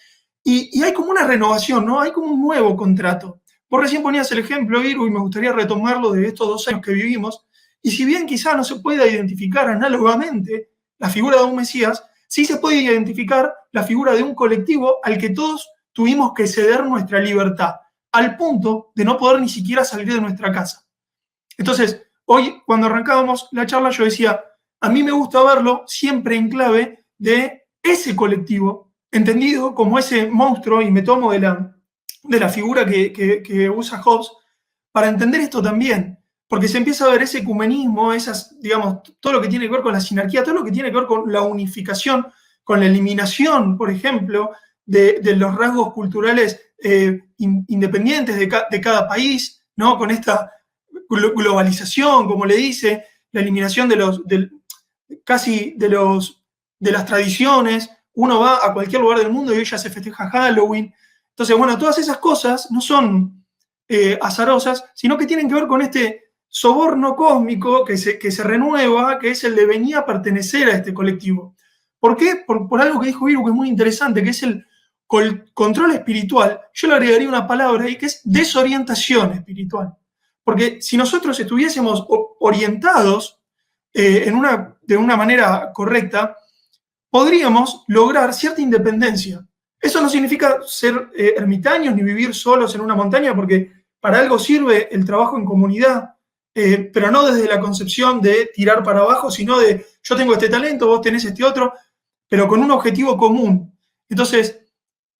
Y hay como una renovación, ¿no? Hay como un nuevo contrato. Vos recién ponías el ejemplo, Iru, y me gustaría retomarlo de estos 2 años que vivimos. Y si bien quizá no se pueda identificar análogamente la figura de un Mesías, sí se puede identificar la figura de un colectivo al que todos tuvimos que ceder nuestra libertad, al punto de no poder ni siquiera salir de nuestra casa. Entonces, hoy, cuando arrancábamos la charla, yo decía, a mí me gusta verlo siempre en clave de ese colectivo, entendido como ese monstruo, y me tomo de la figura que usa Hobbes, para entender esto también, porque se empieza a ver ese ecumenismo, digamos, todo lo que tiene que ver con la sinarquía, todo lo que tiene que ver con la unificación, con la eliminación, por ejemplo, de los rasgos culturales independientes de cada país, ¿no? Con esta globalización, como le dice, la eliminación de las tradiciones. Uno va a cualquier lugar del mundo y hoy ya se festeja Halloween. Entonces, bueno, todas esas cosas no son azarosas, sino que tienen que ver con este soborno cósmico que se renueva, que es el de venir a pertenecer a este colectivo. ¿Por qué? Por algo que dijo Iru, que es muy interesante, que es el control espiritual. Yo le agregaría una palabra ahí, que es desorientación espiritual. Porque si nosotros estuviésemos orientados de una manera correcta, podríamos lograr cierta independencia. Eso no significa ser ermitaños ni vivir solos en una montaña, porque para algo sirve el trabajo en comunidad, pero no desde la concepción de tirar para abajo, sino de yo tengo este talento, vos tenés este otro, pero con un objetivo común. Entonces,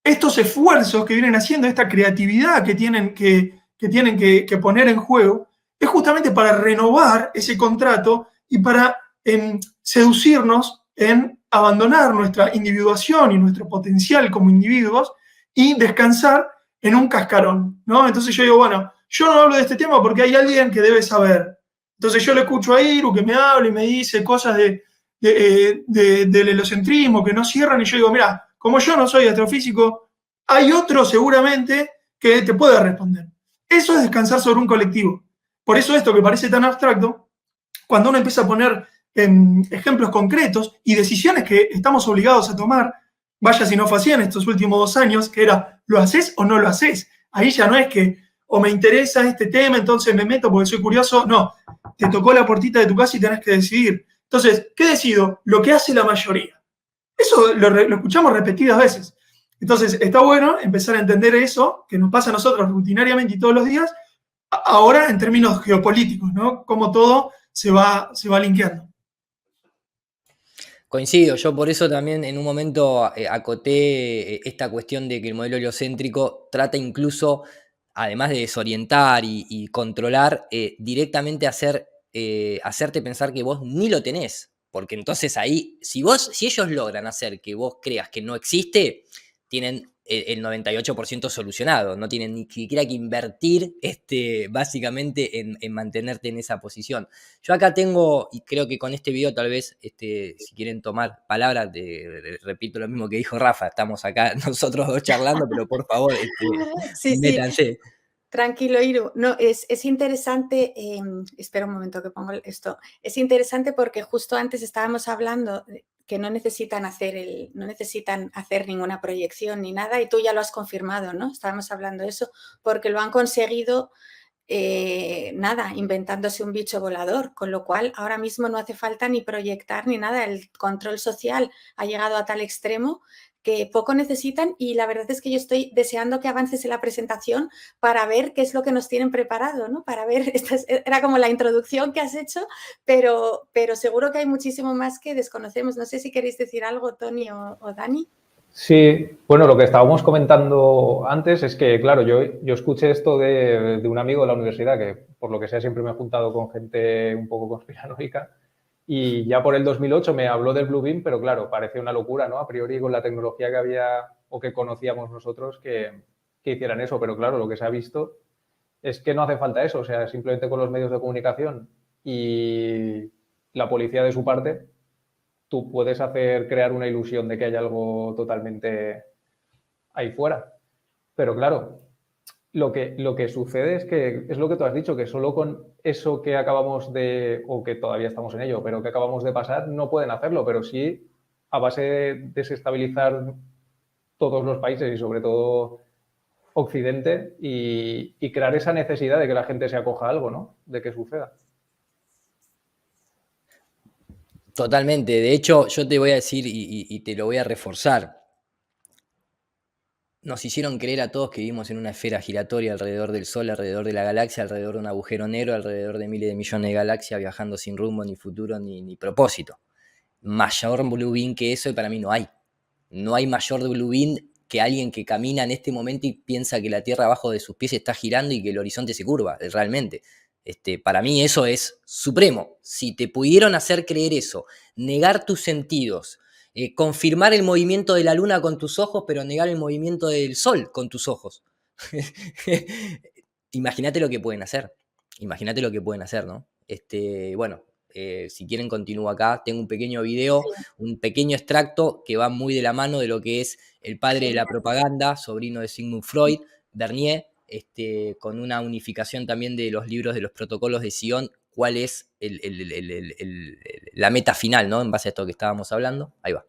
estos esfuerzos que vienen haciendo, esta creatividad que tienen que poner en juego, es justamente para renovar ese contrato y para seducirnos en abandonar nuestra individuación y nuestro potencial como individuos y descansar en un cascarón, ¿no? Entonces yo digo, bueno, yo no hablo de este tema porque hay alguien que debe saber. Entonces yo le escucho a Iru que me habla y me dice cosas del heliocentrismo que no cierran, y yo digo, mira, como yo no soy astrofísico, hay otro seguramente que te puede responder. Eso es descansar sobre un colectivo. Por eso esto que parece tan abstracto, cuando uno empieza a poner ejemplos concretos y decisiones que estamos obligados a tomar, vaya si no fue así en estos últimos 2 años, que era, ¿lo haces o no lo haces? Ahí ya no es que, o me interesa este tema, entonces me meto porque soy curioso. No, te tocó la puertita de tu casa y tenés que decidir. Entonces, ¿qué decido? Lo que hace la mayoría. Eso lo escuchamos repetidas veces. Entonces, está bueno empezar a entender eso, que nos pasa a nosotros rutinariamente y todos los días, ahora en términos geopolíticos, ¿no? Cómo todo se va linkeando. Coincido, yo por eso también en un momento acoté esta cuestión de que el modelo heliocéntrico trata incluso, además de desorientar y controlar, directamente hacerte pensar que vos ni lo tenés. Porque entonces ahí, si ellos logran hacer que vos creas que no existe, tienen el 98% solucionado, no tienen ni siquiera que invertir básicamente en mantenerte en esa posición. Yo acá tengo, y creo que con este video tal vez, si quieren tomar palabras, repito lo mismo que dijo Rafa, estamos acá nosotros dos charlando, pero por favor, Sí, métanse. sí. Tranquilo, Iru. No, es interesante, espera un momento que pongo esto. Es interesante porque justo antes estábamos hablando que no necesitan hacer ninguna proyección ni nada, y tú ya lo has confirmado, ¿no? Estábamos hablando de eso porque lo han conseguido inventándose un bicho volador, con lo cual ahora mismo no hace falta ni proyectar ni nada. El control social ha llegado a tal extremo que poco necesitan, y la verdad es que yo estoy deseando que avances en la presentación para ver qué es lo que nos tienen preparado, ¿no? Para ver, era como la introducción que has hecho, pero seguro que hay muchísimo más que desconocemos. No sé si queréis decir algo, Tony o Dani. Sí, bueno, lo que estábamos comentando antes es que, claro, yo escuché esto de un amigo de la universidad, que por lo que sea siempre me he juntado con gente un poco conspiranoica, y ya por el 2008 me habló del Blue Beam, pero claro, parecía una locura, ¿no? A priori con la tecnología que había o que conocíamos nosotros que hicieran eso, pero claro, lo que se ha visto es que no hace falta eso, o sea, simplemente con los medios de comunicación y la policía de su parte, tú puedes crear una ilusión de que hay algo totalmente ahí fuera. Pero claro, lo que sucede es que, es lo que tú has dicho, que solo con eso que acabamos de, o que todavía estamos en ello, pero que acabamos de pasar, no pueden hacerlo, pero sí a base de desestabilizar todos los países y sobre todo Occidente y crear esa necesidad de que la gente se acoja a algo, ¿no? De que suceda. Totalmente. De hecho, yo te voy a decir y te lo voy a reforzar. Nos hicieron creer a todos que vivimos en una esfera giratoria alrededor del Sol, alrededor de la galaxia, alrededor de un agujero negro, alrededor de miles de millones de galaxias viajando sin rumbo, ni futuro, ni propósito. Mayor Blue Beam que eso, y para mí no hay. No hay mayor Blue Beam que alguien que camina en este momento y piensa que la Tierra abajo de sus pies está girando y que el horizonte se curva, realmente. Para mí eso es supremo. Si te pudieron hacer creer eso, negar tus sentidos, confirmar el movimiento de la luna con tus ojos, pero negar el movimiento del sol con tus ojos. Imagínate lo que pueden hacer. Imagínate lo que pueden hacer, ¿no? Bueno, si quieren continúo acá. Tengo un pequeño video, un pequeño extracto que va muy de la mano de lo que es el padre de la propaganda, sobrino de Sigmund Freud, Bernier, con una unificación también de los libros de los protocolos de Sion, cuál es la meta final, ¿no? En base a esto que estábamos hablando. Ahí va.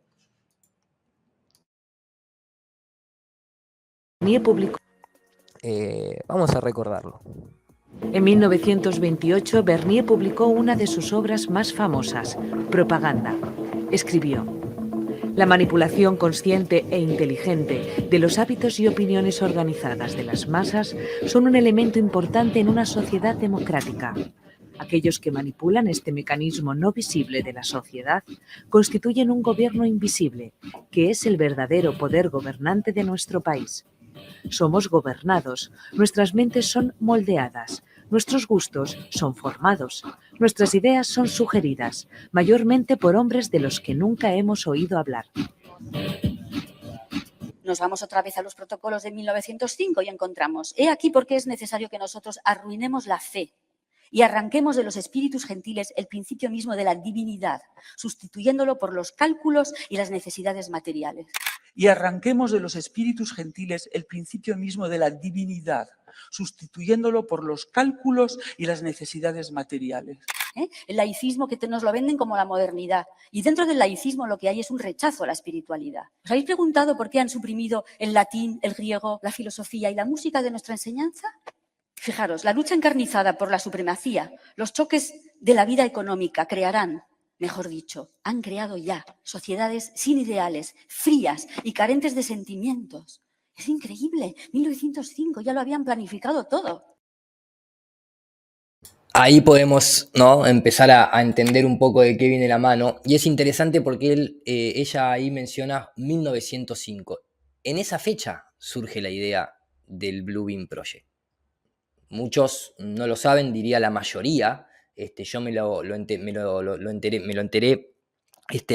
Bernier publicó. Vamos a recordarlo. En 1928, Bernier publicó una de sus obras más famosas, Propaganda. Escribió: la manipulación consciente e inteligente de los hábitos y opiniones organizadas de las masas son un elemento importante en una sociedad democrática. Aquellos que manipulan este mecanismo no visible de la sociedad constituyen un gobierno invisible, que es el verdadero poder gobernante de nuestro país. Somos gobernados, nuestras mentes son moldeadas, nuestros gustos son formados, nuestras ideas son sugeridas, mayormente por hombres de los que nunca hemos oído hablar. Nos vamos otra vez a los protocolos de 1905 y encontramos: he aquí por qué es necesario que nosotros arruinemos la fe y arranquemos de los espíritus gentiles el principio mismo de la divinidad, sustituyéndolo por los cálculos y las necesidades materiales. Y arranquemos de los espíritus gentiles el principio mismo de la divinidad, sustituyéndolo por los cálculos y las necesidades materiales. El laicismo, que nos lo venden como la modernidad. Y dentro del laicismo lo que hay es un rechazo a la espiritualidad. ¿Os habéis preguntado por qué han suprimido el latín, el griego, la filosofía y la música de nuestra enseñanza? Fijaros, la lucha encarnizada por la supremacía, los choques de la vida económica crearán Mejor dicho, han creado ya sociedades sin ideales, frías y carentes de sentimientos. Es increíble. 1905 ya lo habían planificado todo. Ahí podemos, ¿no?, empezar a entender un poco de qué viene la mano. Y es interesante porque ella ahí menciona 1905. En esa fecha surge la idea del Bluebeam Project. Muchos no lo saben, diría la mayoría. Yo me lo enteré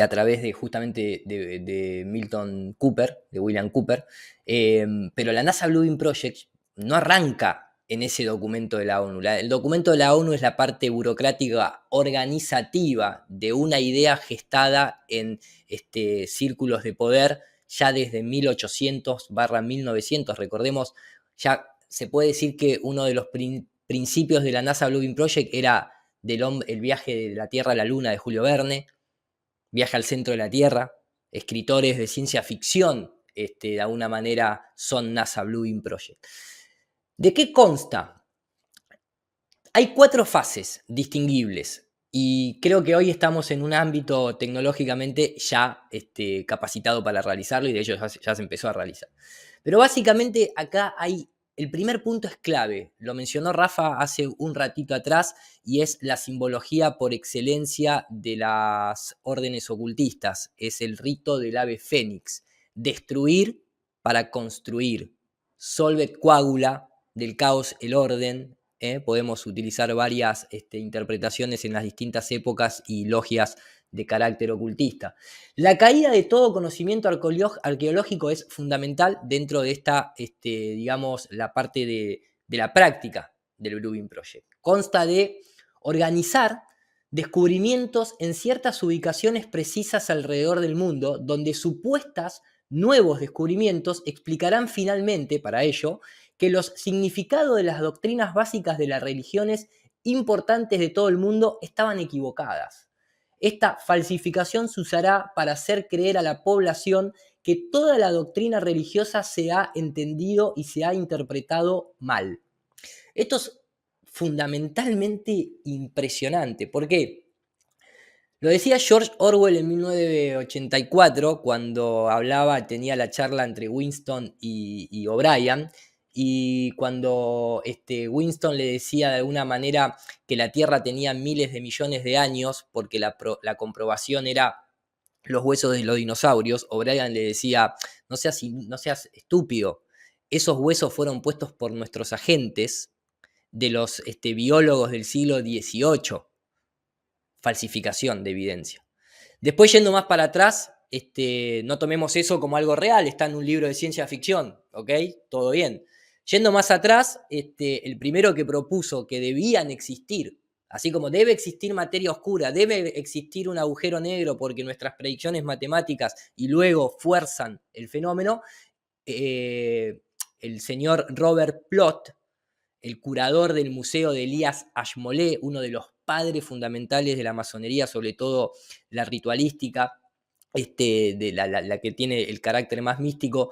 a través de justamente de Milton Cooper, de William Cooper. Pero la NASA Bluebeam Project no arranca en ese documento de la ONU. El documento de la ONU es la parte burocrática organizativa de una idea gestada en círculos de poder ya desde 1800/1900. Recordemos, ya se puede decir que uno de los principios de la NASA Bluebeam Project era el viaje de la Tierra a la Luna de Julio Verne, viaje al centro de la Tierra. Escritores de ciencia ficción de alguna manera son NASA Bluebeam Project. ¿De qué consta? Hay 4 fases distinguibles y creo que hoy estamos en un ámbito tecnológicamente ya capacitado para realizarlo, y de hecho ya se empezó a realizar. Pero básicamente acá el primer punto es clave, lo mencionó Rafa hace un ratito atrás, y es la simbología por excelencia de las órdenes ocultistas. Es el rito del ave fénix: destruir para construir. Solvet coagula, del caos el orden. Podemos utilizar varias interpretaciones en las distintas épocas y logias de carácter ocultista. La caída de todo conocimiento arqueológico es fundamental dentro de esta, digamos, la parte de la práctica del Bluebeam Project. Consta de organizar descubrimientos en ciertas ubicaciones precisas alrededor del mundo, donde supuestas nuevos descubrimientos explicarán finalmente, para ello, que los significados de las doctrinas básicas de las religiones importantes de todo el mundo estaban equivocadas. Esta falsificación se usará para hacer creer a la población que toda la doctrina religiosa se ha entendido y se ha interpretado mal. Esto es fundamentalmente impresionante. ¿Por qué? Lo decía George Orwell en 1984, cuando tenía la charla entre Winston y O'Brien, y cuando Winston le decía de alguna manera que la Tierra tenía miles de millones de años, porque la comprobación era los huesos de los dinosaurios, O'Brien le decía: no seas estúpido, esos huesos fueron puestos por nuestros agentes de los biólogos del siglo XVIII. Falsificación de evidencia. Después, yendo más para atrás, no tomemos eso como algo real, está en un libro de ciencia ficción, ¿ok? Todo bien. Yendo más atrás, el primero que propuso que debían existir, así como debe existir materia oscura, debe existir un agujero negro porque nuestras predicciones matemáticas y luego fuerzan el fenómeno, el señor Robert Plot, el curador del Museo de Elias Ashmole, uno de los padres fundamentales de la masonería, sobre todo la ritualística, de la que tiene el carácter más místico,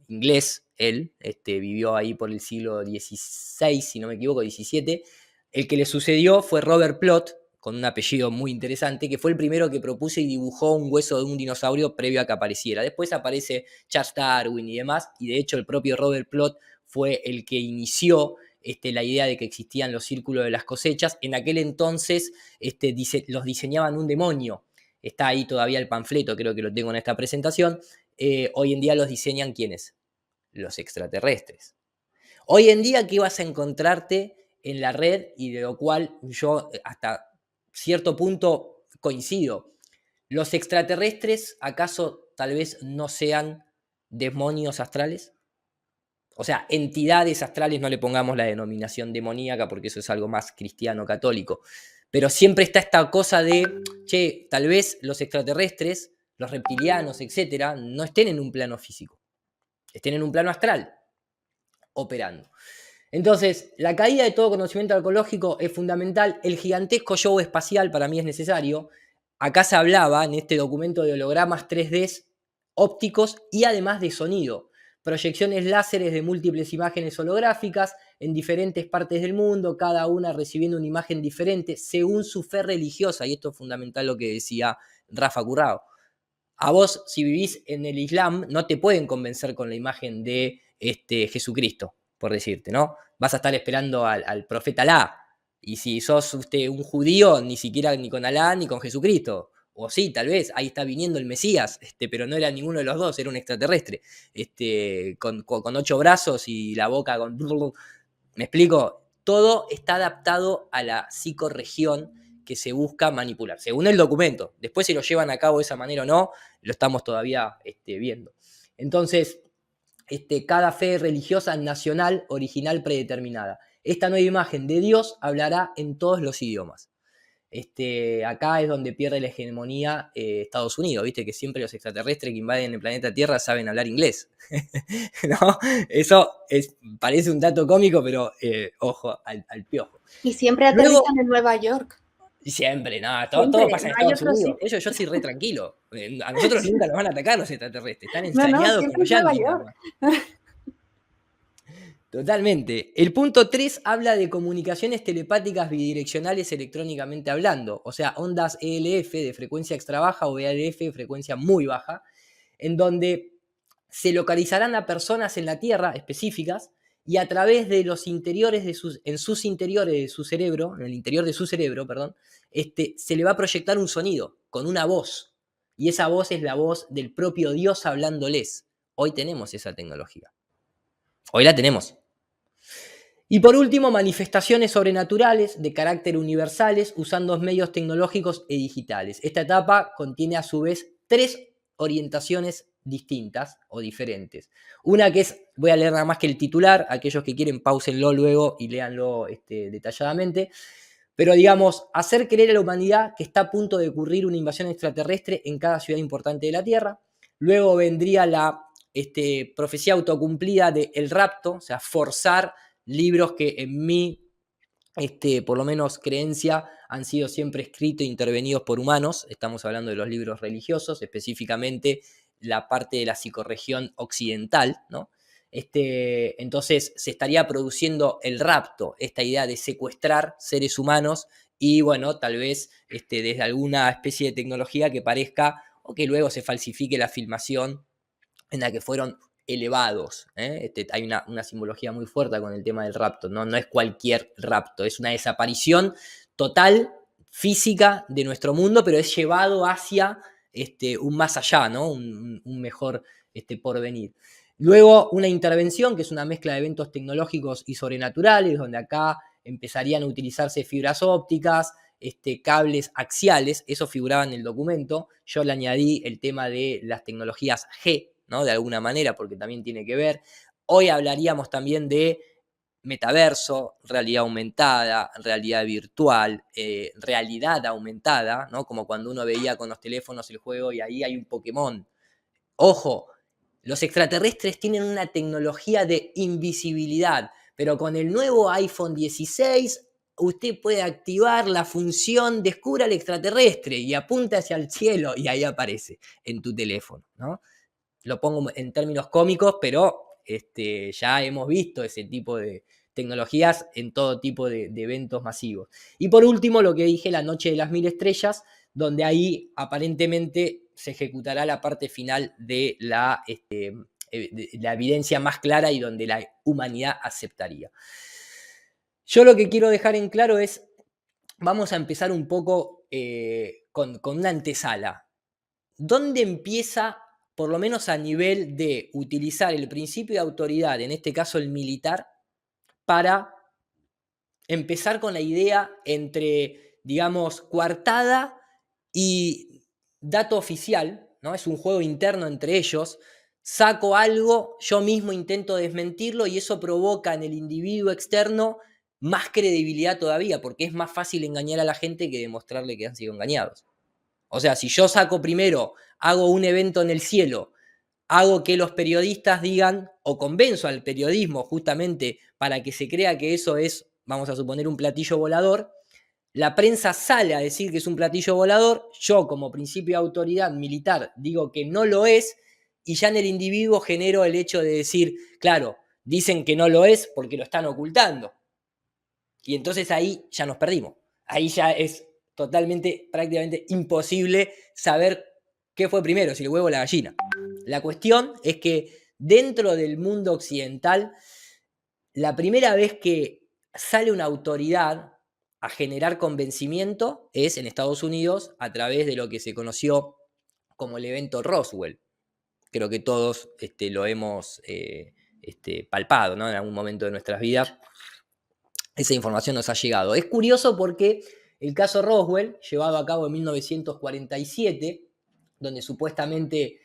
inglés. Él vivió ahí por el siglo XVI, si no me equivoco, XVII. El que le sucedió fue Robert Plot, con un apellido muy interesante, que fue el primero que propuso y dibujó un hueso de un dinosaurio previo a que apareciera. Después aparece Charles Darwin y demás, y de hecho el propio Robert Plot fue el que inició la idea de que existían los círculos de las cosechas. En aquel entonces los diseñaban un demonio. Está ahí todavía el panfleto, creo que lo tengo en esta presentación. Hoy en día los diseñan, ¿quiénes? Los extraterrestres. Hoy en día, ¿qué vas a encontrarte en la red? Y de lo cual yo hasta cierto punto coincido. ¿Los extraterrestres acaso tal vez no sean demonios astrales? O sea, entidades astrales, no le pongamos la denominación demoníaca porque eso es algo más cristiano católico. Pero siempre está esta cosa de, che, tal vez los extraterrestres, los reptilianos, etcétera, no estén en un plano físico, estén en un plano astral, operando. Entonces, la caída de todo conocimiento arqueológico es fundamental. El gigantesco show espacial para mí es necesario. Acá se hablaba en este documento de hologramas 3D ópticos y además de sonido. Proyecciones láseres de múltiples imágenes holográficas, en diferentes partes del mundo, cada una recibiendo una imagen diferente según su fe religiosa, y esto es fundamental lo que decía Rafa Currao. A vos, si vivís en el Islam, no te pueden convencer con la imagen de Jesucristo, por decirte, ¿no? Vas a estar esperando al profeta Alá, y si sos un judío, ni siquiera ni con Alá ni con Jesucristo. O sí, tal vez, ahí está viniendo el Mesías, pero no era ninguno de los dos, era un extraterrestre, con 8 brazos y la boca con... ¿Me explico? Todo está adaptado a la psicorregión que se busca manipular, según el documento. Después si lo llevan a cabo de esa manera o no, lo estamos todavía viendo. Entonces, cada fe religiosa nacional, original, predeterminada. Esta nueva imagen de Dios hablará en todos los idiomas. Acá es donde pierde la hegemonía Estados Unidos, viste que siempre los extraterrestres que invaden el planeta Tierra saben hablar inglés. ¿No? Eso parece un dato cómico, pero ojo al piojo. Y siempre aterrizan en Nueva York. Siempre, no, todo pasa en Estados Unidos. Yo estoy re tranquilo. A nosotros nunca nos van a atacar los extraterrestres. Están ensañados con los yanquis. Totalmente. El punto 3 habla de comunicaciones telepáticas bidireccionales electrónicamente hablando, o sea, ondas ELF de frecuencia extra baja o ELF de frecuencia muy baja, en donde se localizarán a personas en la Tierra específicas y a través de los interiores en sus interiores de su cerebro, en el interior de su cerebro, perdón, se le va a proyectar un sonido con una voz, y esa voz es la voz del propio Dios hablándoles. Hoy tenemos esa tecnología. Hoy la tenemos. Y por último, manifestaciones sobrenaturales de carácter universales usando medios tecnológicos y digitales. Esta etapa contiene a su vez 3 orientaciones distintas o diferentes. Una que es, voy a leer nada más que el titular, aquellos que quieren páusenlo luego y léanlo detalladamente, pero digamos, hacer creer a la humanidad que está a punto de ocurrir una invasión extraterrestre en cada ciudad importante de la Tierra. Luego vendría la profecía autocumplida del rapto, o sea, forzar libros que en mi, por lo menos creencia, han sido siempre escritos e intervenidos por humanos. Estamos hablando de los libros religiosos, específicamente la parte de la psicorregión occidental, ¿no? Entonces se estaría produciendo el rapto, esta idea de secuestrar seres humanos y, bueno, tal vez desde alguna especie de tecnología que parezca o que luego se falsifique la filmación en la que fueron elevados. Hay una simbología muy fuerte con el tema del rapto, ¿no? No es cualquier rapto, es una desaparición total, física de nuestro mundo, pero es llevado hacia un más allá, ¿no? Un mejor porvenir. Luego una intervención, que es una mezcla de eventos tecnológicos y sobrenaturales, donde acá empezarían a utilizarse fibras ópticas, cables axiales, eso figuraba en el documento. Yo le añadí el tema de las tecnologías G, ¿no? De alguna manera, porque también tiene que ver. Hoy hablaríamos también de metaverso, realidad aumentada, realidad virtual, realidad aumentada, ¿no? Como cuando uno veía con los teléfonos el juego y ahí hay un Pokémon. Ojo, los extraterrestres tienen una tecnología de invisibilidad, pero con el nuevo iPhone 16 usted puede activar la función descubra al extraterrestre y apunta hacia el cielo y ahí aparece en tu teléfono, ¿no? Lo pongo en términos cómicos, pero ya hemos visto ese tipo de tecnologías en todo tipo de eventos masivos. Y por último, lo que dije, la noche de las 1000 estrellas, donde ahí aparentemente se ejecutará la parte final de la evidencia más clara y donde la humanidad aceptaría. Yo lo que quiero dejar en claro es, vamos a empezar un poco con una antesala. ¿Dónde empieza, por lo menos a nivel de utilizar el principio de autoridad, en este caso el militar, para empezar con la idea entre, digamos, coartada y dato oficial, ¿no? Es un juego interno entre ellos, saco algo, yo mismo intento desmentirlo y eso provoca en el individuo externo más credibilidad todavía, porque es más fácil engañar a la gente que demostrarle que han sido engañados. O sea, si yo saco primero, hago un evento en el cielo, hago que los periodistas digan, o convenzo al periodismo justamente para que se crea que eso es, vamos a suponer, un platillo volador, la prensa sale a decir que es un platillo volador, yo como principio de autoridad militar digo que no lo es, y ya en el individuo genero el hecho de decir, claro, dicen que no lo es porque lo están ocultando. Y entonces ahí ya nos perdimos. Ahí ya es totalmente, prácticamente imposible saber qué fue primero, si el huevo o la gallina. La cuestión es que dentro del mundo occidental, la primera vez que sale una autoridad a generar convencimiento es en Estados Unidos a través de lo que se conoció como el evento Roswell. Creo que todos lo hemos palpado, ¿no? En algún momento de nuestras vidas. Esa información nos ha llegado. Es curioso porque el caso Roswell, llevado a cabo en 1947, donde supuestamente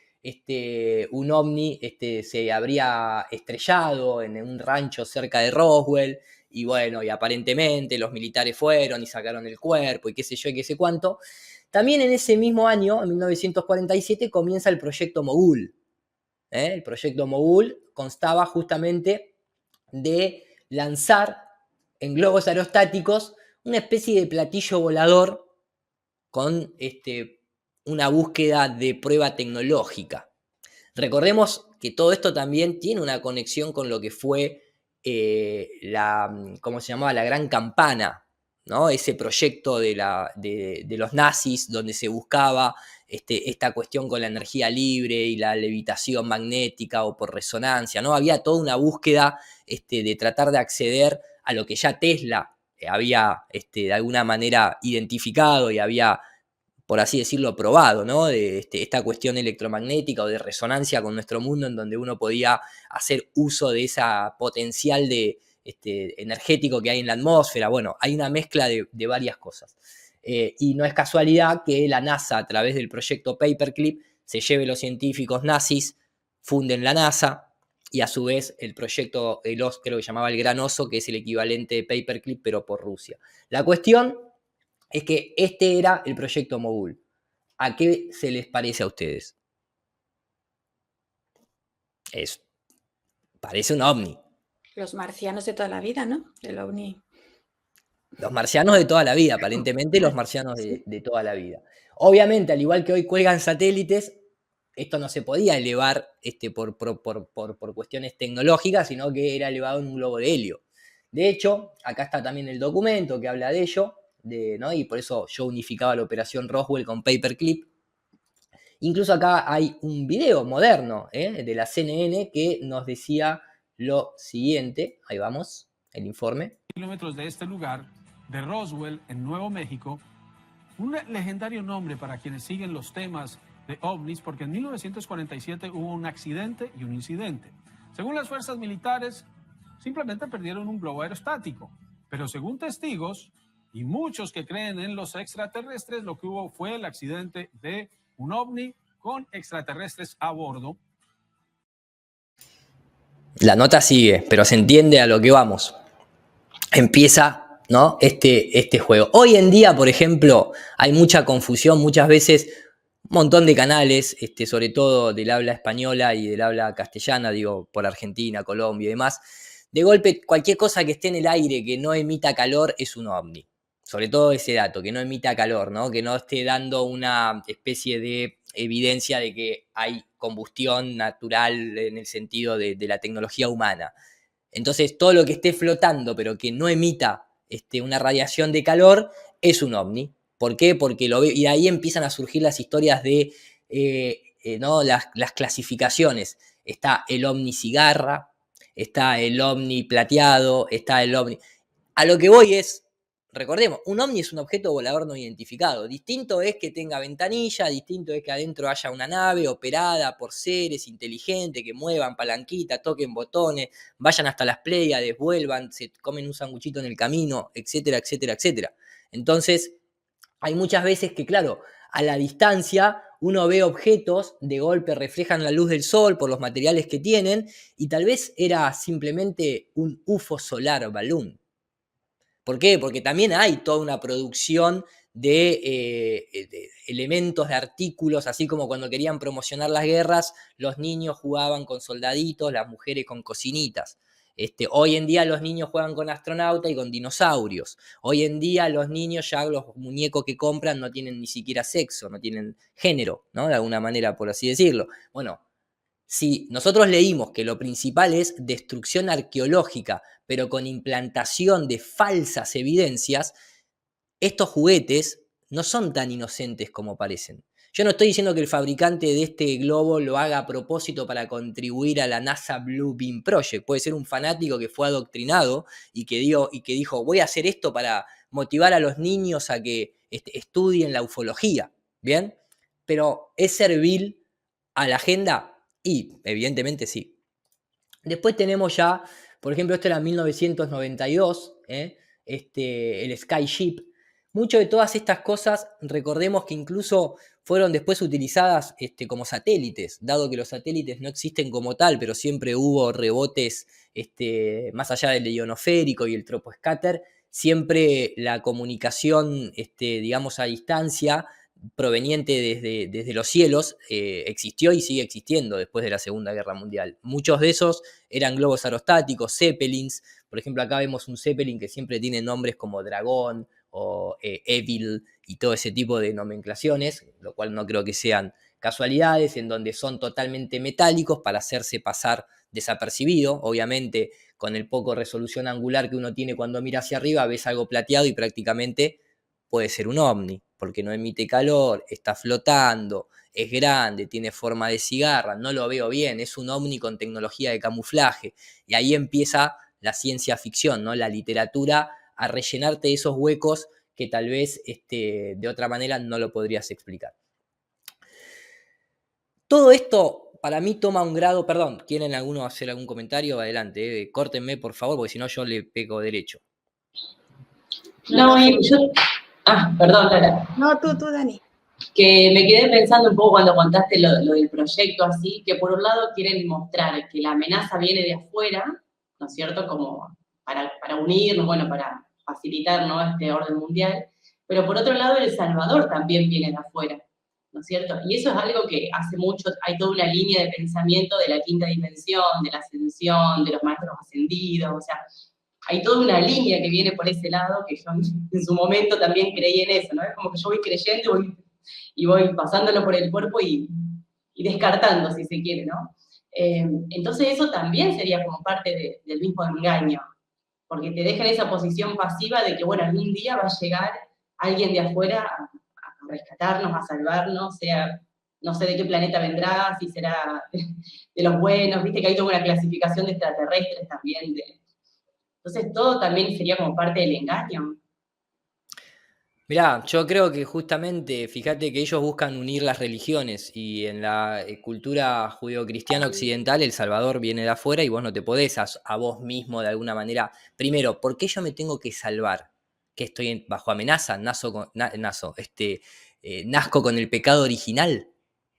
un ovni se habría estrellado en un rancho cerca de Roswell, y bueno, y aparentemente los militares fueron y sacaron el cuerpo y qué sé yo y qué sé cuánto. También en ese mismo año, en 1947, comienza el proyecto Mogul. El proyecto Mogul constaba justamente de lanzar en globos aerostáticos una especie de platillo volador con una búsqueda de prueba tecnológica. Recordemos que todo esto también tiene una conexión con lo que fue ¿cómo se llamaba? La Gran Campana, ¿no? Ese proyecto de los nazis donde se buscaba esta cuestión con la energía libre y la levitación magnética o por resonancia, ¿no? Había toda una búsqueda de tratar de acceder a lo que ya Tesla había de alguna manera identificado y había, por así decirlo, probado, ¿no? De esta cuestión electromagnética o de resonancia con nuestro mundo, en donde uno podía hacer uso de esa potencial energético que hay en la atmósfera. Bueno, hay una mezcla de varias cosas. Y no es casualidad que la NASA, a través del proyecto Paperclip, se lleve los científicos nazis, funden la NASA, y a su vez el proyecto, creo que llamaba el Gran Oso, que es el equivalente de Paperclip, pero por Rusia. La cuestión es que este era el proyecto Mogul. ¿A qué se les parece a ustedes? Parece un ovni. Los marcianos de toda la vida, ¿no? El ovni. Los marcianos de toda la vida, aparentemente los marcianos de toda la vida. Obviamente, al igual que hoy cuelgan satélites, esto no se podía elevar por cuestiones tecnológicas, sino que era elevado en un globo de helio. De hecho, acá está también el documento que habla de ello, ¿no? Y por eso yo unificaba la operación Roswell con Paperclip. Incluso acá hay un video moderno de la CNN que nos decía lo siguiente. Ahí vamos, el informe. Kilómetros de este lugar, de Roswell, en Nuevo México, un legendario nombre para quienes siguen los temas de ovnis, porque en 1947 hubo un accidente y un incidente. Según las fuerzas militares, simplemente perdieron un globo aerostático, pero según testigos y muchos que creen en los extraterrestres, lo que hubo fue el accidente de un ovni con extraterrestres a bordo. La nota sigue, pero se entiende a lo que vamos. Empieza, ¿no? este juego. Hoy en día, por ejemplo, hay mucha confusión, muchas veces un montón de canales, sobre todo del habla española y del habla castellana, digo, por Argentina, Colombia y demás. De golpe, cualquier cosa que esté en el aire que no emita calor es un ovni. Sobre todo ese dato, que no emita calor, ¿no? Que no esté dando una especie de evidencia de que hay combustión natural en el sentido de la tecnología humana. Entonces, todo lo que esté flotando, pero que no emita una radiación de calor, es un ovni. ¿Por qué? Porque lo veo, y ahí empiezan a surgir las historias de ¿no? las clasificaciones. Está el ovni cigarra, está el ovni plateado, está el ovni... A lo que voy es, recordemos, un ovni es un objeto volador no identificado. Distinto es que tenga ventanilla, distinto es que adentro haya una nave operada por seres inteligentes que muevan palanquita, toquen botones, vayan hasta las Pléyades, vuelvan, se comen un sanguchito en el camino, etcétera, etcétera, etcétera. Entonces, hay muchas veces que, claro, a la distancia uno ve objetos, de golpe reflejan la luz del sol por los materiales que tienen, y tal vez era simplemente un UFO solar balloon. ¿Por qué? Porque también hay toda una producción de elementos, de artículos, así como cuando querían promocionar las guerras, los niños jugaban con soldaditos, las mujeres con cocinitas. Hoy en día los niños juegan con astronautas y con dinosaurios. Hoy en día los niños, ya los muñecos que compran no tienen ni siquiera sexo, no tienen género, ¿no? De alguna manera, por así decirlo. Bueno, Si nosotros leímos que lo principal es destrucción arqueológica, pero con implantación de falsas evidencias, estos juguetes no son tan inocentes como parecen. Yo no estoy diciendo que el fabricante de este globo lo haga a propósito para contribuir a la NASA Blue Beam Project. Puede ser un fanático que fue adoctrinado y que dijo, voy a hacer esto para motivar a los niños a que estudien la ufología, ¿bien? Pero ¿es servil a la agenda? Y evidentemente sí. Después tenemos ya, por ejemplo, esto era 1992, el Skyship. Muchas de todas estas cosas, recordemos que incluso fueron después utilizadas como satélites, dado que los satélites no existen como tal, pero siempre hubo rebotes más allá del ionosférico y el troposcatter, siempre la comunicación, digamos, a distancia, proveniente desde los cielos, existió y sigue existiendo después de la Segunda Guerra Mundial. Muchos de esos eran globos aerostáticos, zeppelins. Por ejemplo, acá vemos un zeppelin que siempre tiene nombres como Dragón o Evil y todo ese tipo de nomenclaciones, lo cual no creo que sean casualidades, en donde son totalmente metálicos para hacerse pasar desapercibido. Obviamente, con el poco resolución angular que uno tiene cuando mira hacia arriba, ves algo plateado y prácticamente puede ser un ovni, porque no emite calor, está flotando, es grande, tiene forma de cigarra, no lo veo bien, es un ovni con tecnología de camuflaje. Y ahí empieza la ciencia ficción, ¿no? La literatura a rellenarte esos huecos que tal vez de otra manera no lo podrías explicar. Todo esto para mí toma un grado, perdón, ¿quieren alguno hacer algún comentario? Adelante, córtenme por favor, porque si no yo le pego derecho. No, perdón, Lara. No, tú, Dani. Que me quedé pensando un poco cuando contaste lo del proyecto así, que por un lado quieren mostrar que la amenaza viene de afuera, ¿no es cierto? Como para unirnos, bueno, para facilitar, ¿no?, este orden mundial, pero por otro lado El Salvador también viene de afuera, ¿no es cierto? Y eso es algo que hace mucho, hay toda una línea de pensamiento de la quinta dimensión, de la ascensión, de los maestros ascendidos, o sea, hay toda una línea que viene por ese lado, que yo en su momento también creí en eso, ¿no? Es como que yo voy creyendo y voy pasándolo por el cuerpo y descartando, si se quiere, ¿no? Entonces eso también sería como parte del mismo engaño, porque te deja en esa posición pasiva de que, bueno, algún día va a llegar alguien de afuera a rescatarnos, a salvarnos, sea, no sé de qué planeta vendrá, si será de los buenos, viste que hay toda una clasificación de extraterrestres también. Entonces todo también sería como parte del engaño. Mirá, yo creo que justamente, fíjate que ellos buscan unir las religiones y en la cultura judeocristiana occidental El Salvador viene de afuera y vos no te podés a vos mismo de alguna manera. Primero, ¿por qué yo me tengo que salvar? ¿Que estoy bajo amenaza? ¿Nazco con el pecado original?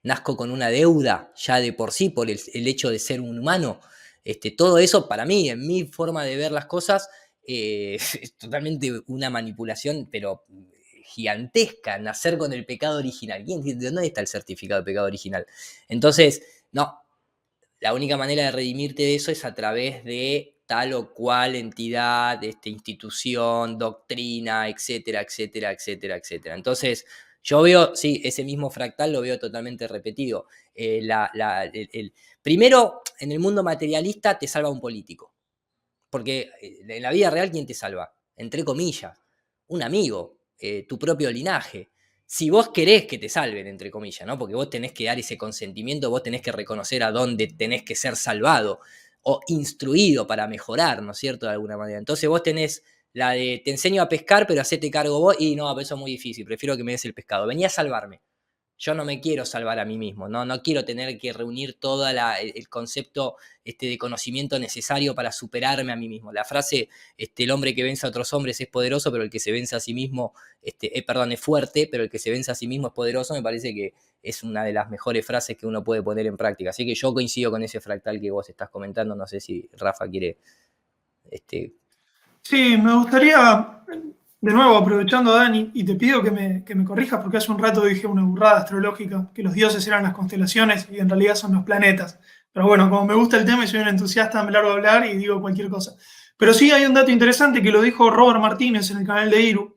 ¿Nazco con una deuda ya de por sí por el hecho de ser un humano? Todo eso para mí, en mi forma de ver las cosas, es totalmente una manipulación, pero gigantesca, nacer con el pecado original. ¿De dónde está el certificado de pecado original? Entonces, no, la única manera de redimirte de eso es a través de tal o cual entidad, institución, doctrina, etcétera, etcétera, etcétera, etcétera. Entonces, yo veo, sí, ese mismo fractal lo veo totalmente repetido. Primero, en el mundo materialista te salva un político. Porque en la vida real, ¿quién te salva? Entre comillas, un amigo, tu propio linaje. Si vos querés que te salven, entre comillas, ¿no? Porque vos tenés que dar ese consentimiento, vos tenés que reconocer a dónde tenés que ser salvado o instruido para mejorar, ¿no es cierto? De alguna manera. Entonces vos tenés la de te enseño a pescar, pero hacete cargo vos, y no, pero eso es muy difícil, prefiero que me des el pescado. Vení a salvarme. Yo no me quiero salvar a mí mismo, no quiero tener que reunir todo el concepto de conocimiento necesario para superarme a mí mismo. La frase, el hombre que vence a otros hombres es poderoso, pero el que se vence a sí mismo, es fuerte, pero el que se vence a sí mismo es poderoso, me parece que es una de las mejores frases que uno puede poner en práctica. Así que yo coincido con ese fractal que vos estás comentando, no sé si Rafa quiere... Sí, me gustaría... De nuevo, aprovechando a Dani, y te pido que me corrijas, porque hace un rato dije una burrada astrológica, que los dioses eran las constelaciones y en realidad son los planetas. Pero bueno, como me gusta el tema y soy un entusiasta, me largo a hablar y digo cualquier cosa. Pero sí hay un dato interesante que lo dijo Robert Martínez en el canal de Iru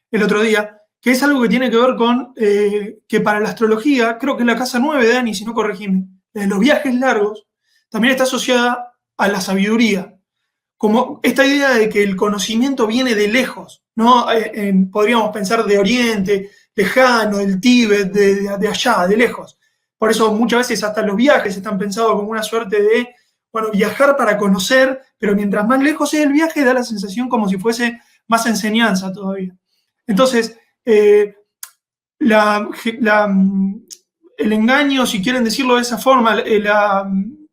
el otro día, que es algo que tiene que ver con que para la astrología, creo que la casa 9, Dani, si no corregime, los viajes largos, también está asociada a la sabiduría, como esta idea de que el conocimiento viene de lejos, ¿no? Podríamos pensar de Oriente, lejano, del Tíbet, de allá, de lejos. Por eso muchas veces hasta los viajes están pensados como una suerte de, bueno, viajar para conocer, pero mientras más lejos es el viaje, da la sensación como si fuese más enseñanza todavía. Entonces, el engaño, si quieren decirlo de esa forma,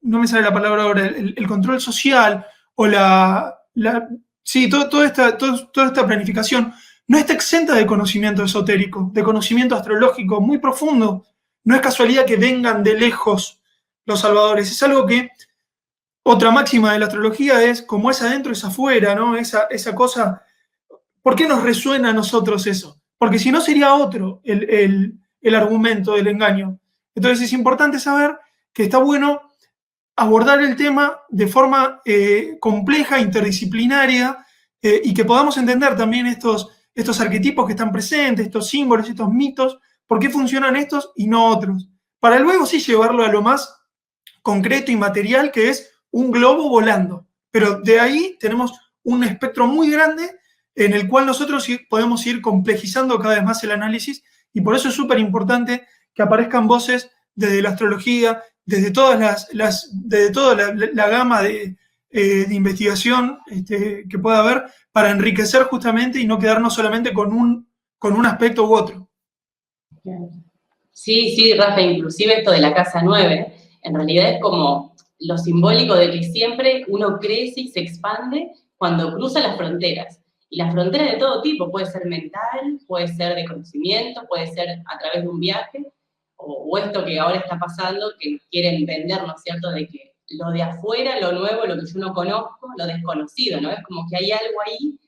no me sale la palabra ahora, el control social o sí, toda esta planificación no está exenta de conocimiento esotérico, de conocimiento astrológico muy profundo. No es casualidad que vengan de lejos los salvadores. Es algo que, otra máxima de la astrología es, como es adentro, es afuera, ¿no? Esa cosa. ¿Por qué nos resuena a nosotros eso? Porque si no sería otro el argumento del engaño. Entonces es importante saber que está bueno abordar el tema de forma compleja, interdisciplinaria, y que podamos entender también estos arquetipos que están presentes, estos símbolos, estos mitos, por qué funcionan estos y no otros. Para luego sí llevarlo a lo más concreto y material, que es un globo volando. Pero de ahí tenemos un espectro muy grande en el cual nosotros podemos ir complejizando cada vez más el análisis, y por eso es súper importante que aparezcan voces desde la astrología, desde toda la gama de investigación que pueda haber, para enriquecer justamente y no quedarnos solamente con un aspecto u otro. Sí, Rafa, inclusive esto de la casa 9, en realidad es como lo simbólico de que siempre uno crece y se expande cuando cruza las fronteras. Y las fronteras de todo tipo, puede ser mental, puede ser de conocimiento, puede ser a través de un viaje, o esto que ahora está pasando, que quieren vender, ¿no es cierto?, de que lo de afuera, lo nuevo, lo que yo no conozco, lo desconocido, ¿no? Es como que hay algo ahí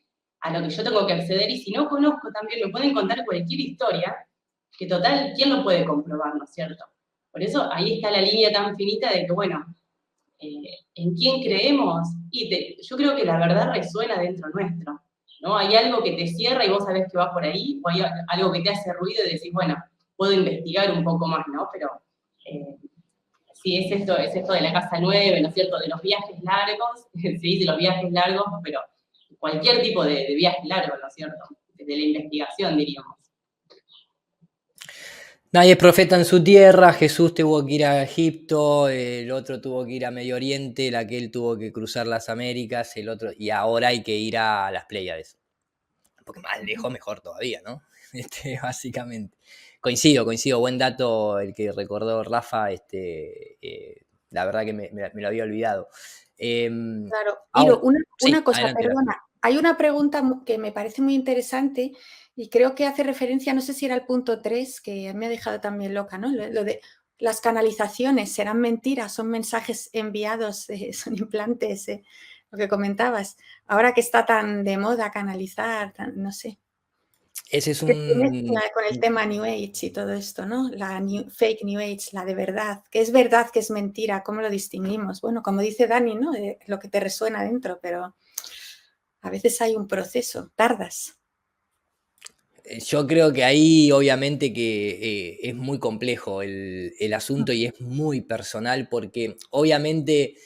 a lo que yo tengo que acceder, y si no conozco también me pueden contar cualquier historia, que total, ¿quién lo puede comprobar, no es cierto? Por eso ahí está la línea tan finita de que, bueno, ¿en quién creemos? Y yo creo que la verdad resuena dentro nuestro, ¿no? Hay algo que te cierra y vos sabés que va por ahí, o hay algo que te hace ruido y decís, bueno, puedo investigar un poco más, ¿no? Pero sí, es esto de la casa 9, ¿no es cierto? De los viajes largos, se dice los viajes largos, pero cualquier tipo de viaje largo, ¿no es cierto? Desde la investigación, diríamos. Nadie es profeta en su tierra. Jesús tuvo que ir a Egipto, el otro tuvo que ir a Medio Oriente, aquel tuvo que cruzar las Américas, el otro, y ahora hay que ir a las Pléyades. Porque más lejos mejor todavía, ¿no? Básicamente. Coincido, buen dato el que recordó Rafa, la verdad que me lo había olvidado. Claro, Iro, una cosa, adelante, perdona. Hay una pregunta que me parece muy interesante y creo que hace referencia, no sé si era el punto 3, que me ha dejado también loca, ¿no? Lo de las canalizaciones, ¿serán mentiras? ¿Son mensajes enviados? ¿Son implantes? Lo que comentabas. Ahora que está tan de moda canalizar, no sé. Ese es con el tema New Age y todo esto, ¿no? La fake New Age, la de verdad. ¿Qué es verdad, qué es mentira? ¿Cómo lo distinguimos? Bueno, como dice Dani, ¿no? Lo que te resuena dentro, pero a veces hay un proceso, tardas. Yo creo que ahí obviamente que es muy complejo el asunto y es muy personal, porque obviamente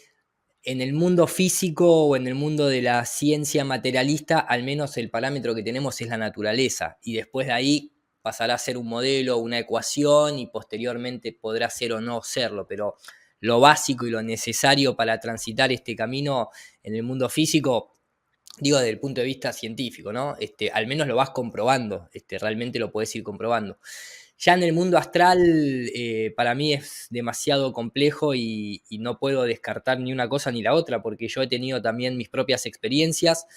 en el mundo físico o en el mundo de la ciencia materialista, al menos el parámetro que tenemos es la naturaleza, y después de ahí pasará a ser un modelo, una ecuación, y posteriormente podrá ser o no serlo, pero lo básico y lo necesario para transitar este camino en el mundo físico, digo desde el punto de vista científico, ¿no? Al menos lo vas comprobando, realmente lo podés ir comprobando. Ya en el mundo astral, para mí es demasiado complejo y no puedo descartar ni una cosa ni la otra, porque yo he tenido también mis propias experiencias,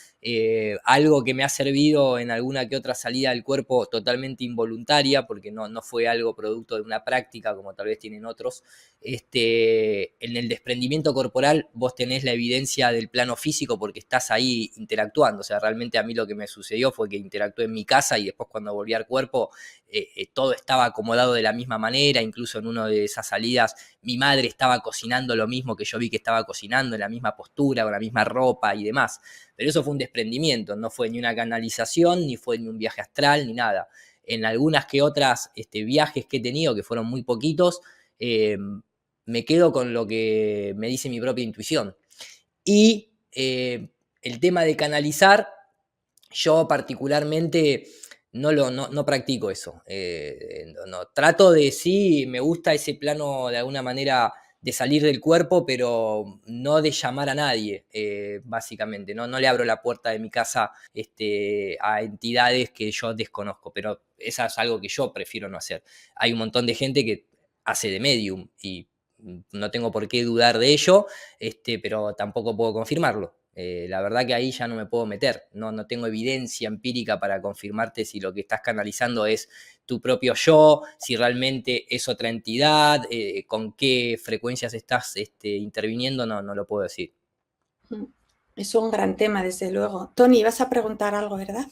algo que me ha servido en alguna que otra salida del cuerpo totalmente involuntaria, porque no fue algo producto de una práctica como tal vez tienen otros. En el desprendimiento corporal vos tenés la evidencia del plano físico porque estás ahí interactuando. O sea, realmente a mí lo que me sucedió fue que interactué en mi casa y después cuando volví al cuerpo todo estaba acomodado de la misma manera. Incluso en una de esas salidas mi madre estaba cocinando lo mismo que yo vi que estaba cocinando, en la misma postura, con la misma ropa y demás. Pero eso fue un desprendimiento, no fue ni una canalización, ni fue ni un viaje astral, ni nada. En algunas que otras viajes que he tenido, que fueron muy poquitos, me quedo con lo que me dice mi propia intuición. Y el tema de canalizar, yo particularmente no practico eso. Trato de, sí, me gusta ese plano de alguna manera de salir del cuerpo, pero no de llamar a nadie, básicamente. No le abro la puerta de mi casa a entidades que yo desconozco, pero eso es algo que yo prefiero no hacer. Hay un montón de gente que hace de medium y no tengo por qué dudar de ello, pero tampoco puedo confirmarlo. La verdad que ahí ya no me puedo meter, no tengo evidencia empírica para confirmarte si lo que estás canalizando es tu propio yo, si realmente es otra entidad, con qué frecuencias estás interviniendo, no lo puedo decir. Es un gran tema, desde luego. Tony, vas a preguntar algo, ¿verdad?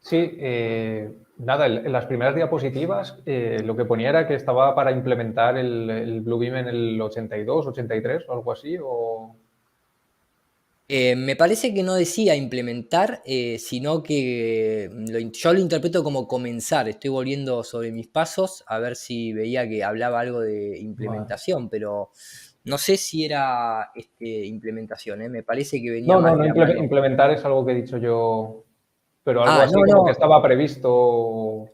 Sí, nada, en las primeras diapositivas lo que ponía era que estaba para implementar el Bluebeam en el 82, 83 o algo así, o... Me parece que no decía implementar, sino que yo lo interpreto como comenzar. Estoy volviendo sobre mis pasos a ver si veía que hablaba algo de implementación, pero no sé si era implementación, me parece que venía más de la mano. Implementar es algo que he dicho yo, pero algo así como que estaba previsto.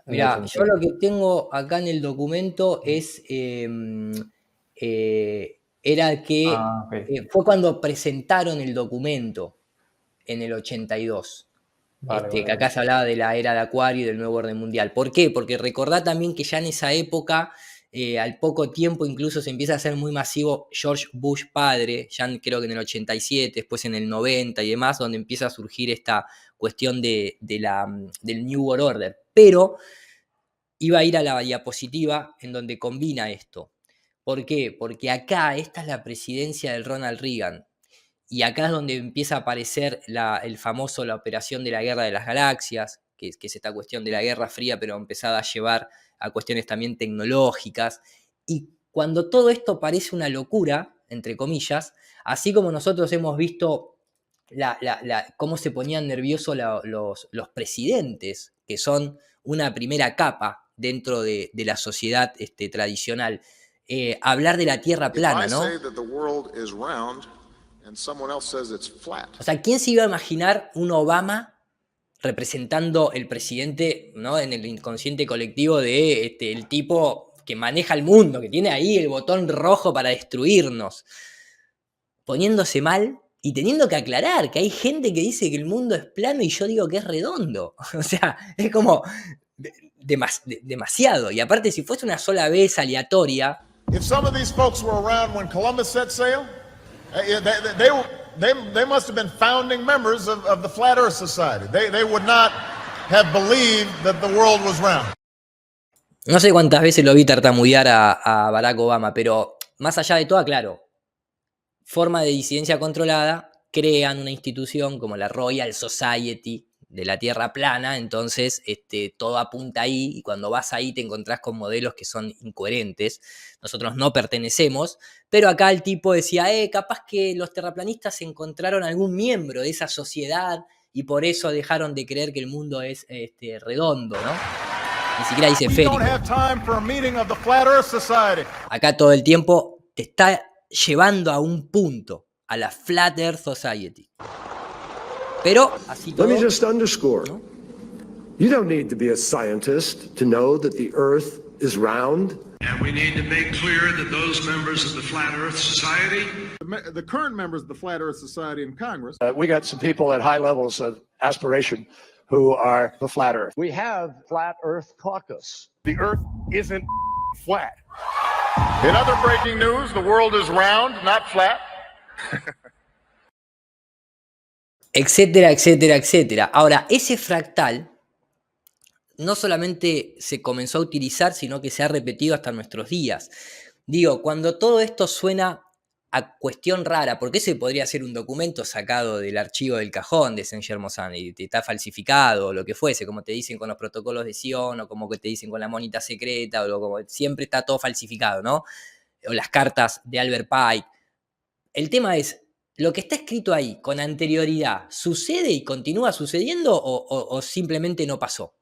Mirá, yo lo que tengo acá en el documento es... era que fue cuando presentaron el documento en el 82. Que acá se hablaba de la era de Acuario y del nuevo orden mundial. ¿Por qué? Porque recordá también que ya en esa época, al poco tiempo incluso se empieza a hacer muy masivo George Bush padre, ya creo que en el 87, después en el 90 y demás, donde empieza a surgir esta cuestión del New World Order. Pero iba a ir a la diapositiva en donde combina esto. ¿Por qué? Porque acá, esta es la presidencia del Ronald Reagan, y acá es donde empieza a aparecer la operación de la Guerra de las Galaxias, que es esta cuestión de la Guerra Fría, pero empezada a llevar a cuestiones también tecnológicas, y cuando todo esto parece una locura, entre comillas, así como nosotros hemos visto cómo se ponían nerviosos los presidentes, que son una primera capa dentro de la sociedad tradicional, hablar de la Tierra plana, ¿no? O sea, ¿quién se iba a imaginar un Obama representando el presidente, ¿no? En el inconsciente colectivo de el tipo que maneja el mundo, que tiene ahí el botón rojo para destruirnos, poniéndose mal y teniendo que aclarar que hay gente que dice que el mundo es plano y yo digo que es redondo? O sea, es como demasiado. Y aparte, si fuese una sola vez aleatoria... If some of these folks were around when Columbus set sail, they must have been founding members of the Flat Earth Society. They would not have believed that the world was round. No sé cuántas veces lo vi tartamudear a Barack Obama, pero más allá de todo, claro, forma de disidencia controlada, crean una institución como la Royal Society de la Tierra plana, entonces todo apunta ahí, y cuando vas ahí te encontrás con modelos que son incoherentes. Nosotros no pertenecemos, pero acá el tipo decía, capaz que los terraplanistas encontraron algún miembro de esa sociedad y por eso dejaron de creer que el mundo es redondo, ¿no? Ni siquiera dice esférico. Acá todo el tiempo te está llevando a un punto, a la Flat Earth Society. Pero así todo, let me just underscore, ¿no? You don't need to be a scientist to know that the Earth is round. And we need to make clear that those members of the Flat Earth Society, the current members of the Flat Earth Society in Congress, we got some people at high levels of aspiration who are the Flat Earth. We have Flat Earth Caucus. The Earth isn't flat. In other breaking news, the world is round, not flat. Etcétera, etcétera, etcétera. Ahora, ese fractal no solamente se comenzó a utilizar, sino que se ha repetido hasta nuestros días. Digo, cuando todo esto suena a cuestión rara, porque ese podría ser un documento sacado del archivo del cajón de Saint-Germain y está falsificado o lo que fuese, como te dicen con los protocolos de Sion o como que te dicen con la monita secreta o como siempre está todo falsificado, ¿no? O las cartas de Albert Pike. El tema es, ¿lo que está escrito ahí con anterioridad sucede y continúa sucediendo o simplemente no pasó?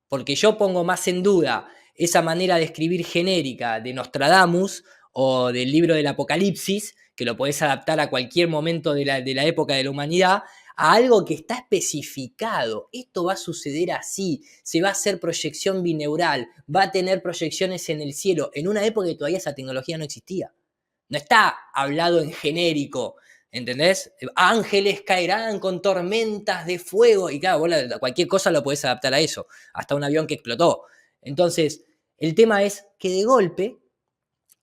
Porque yo pongo más en duda esa manera de escribir genérica de Nostradamus o del libro del Apocalipsis, que lo podés adaptar a cualquier momento de la época de la humanidad, a algo que está especificado. Esto va a suceder así, se va a hacer proyección bineural, va a tener proyecciones en el cielo, en una época que todavía esa tecnología no existía. No está hablado en genérico, ¿entendés? Ángeles caerán con tormentas de fuego, y claro, vos cualquier cosa lo podés adaptar a eso, hasta un avión que explotó. Entonces, el tema es que de golpe,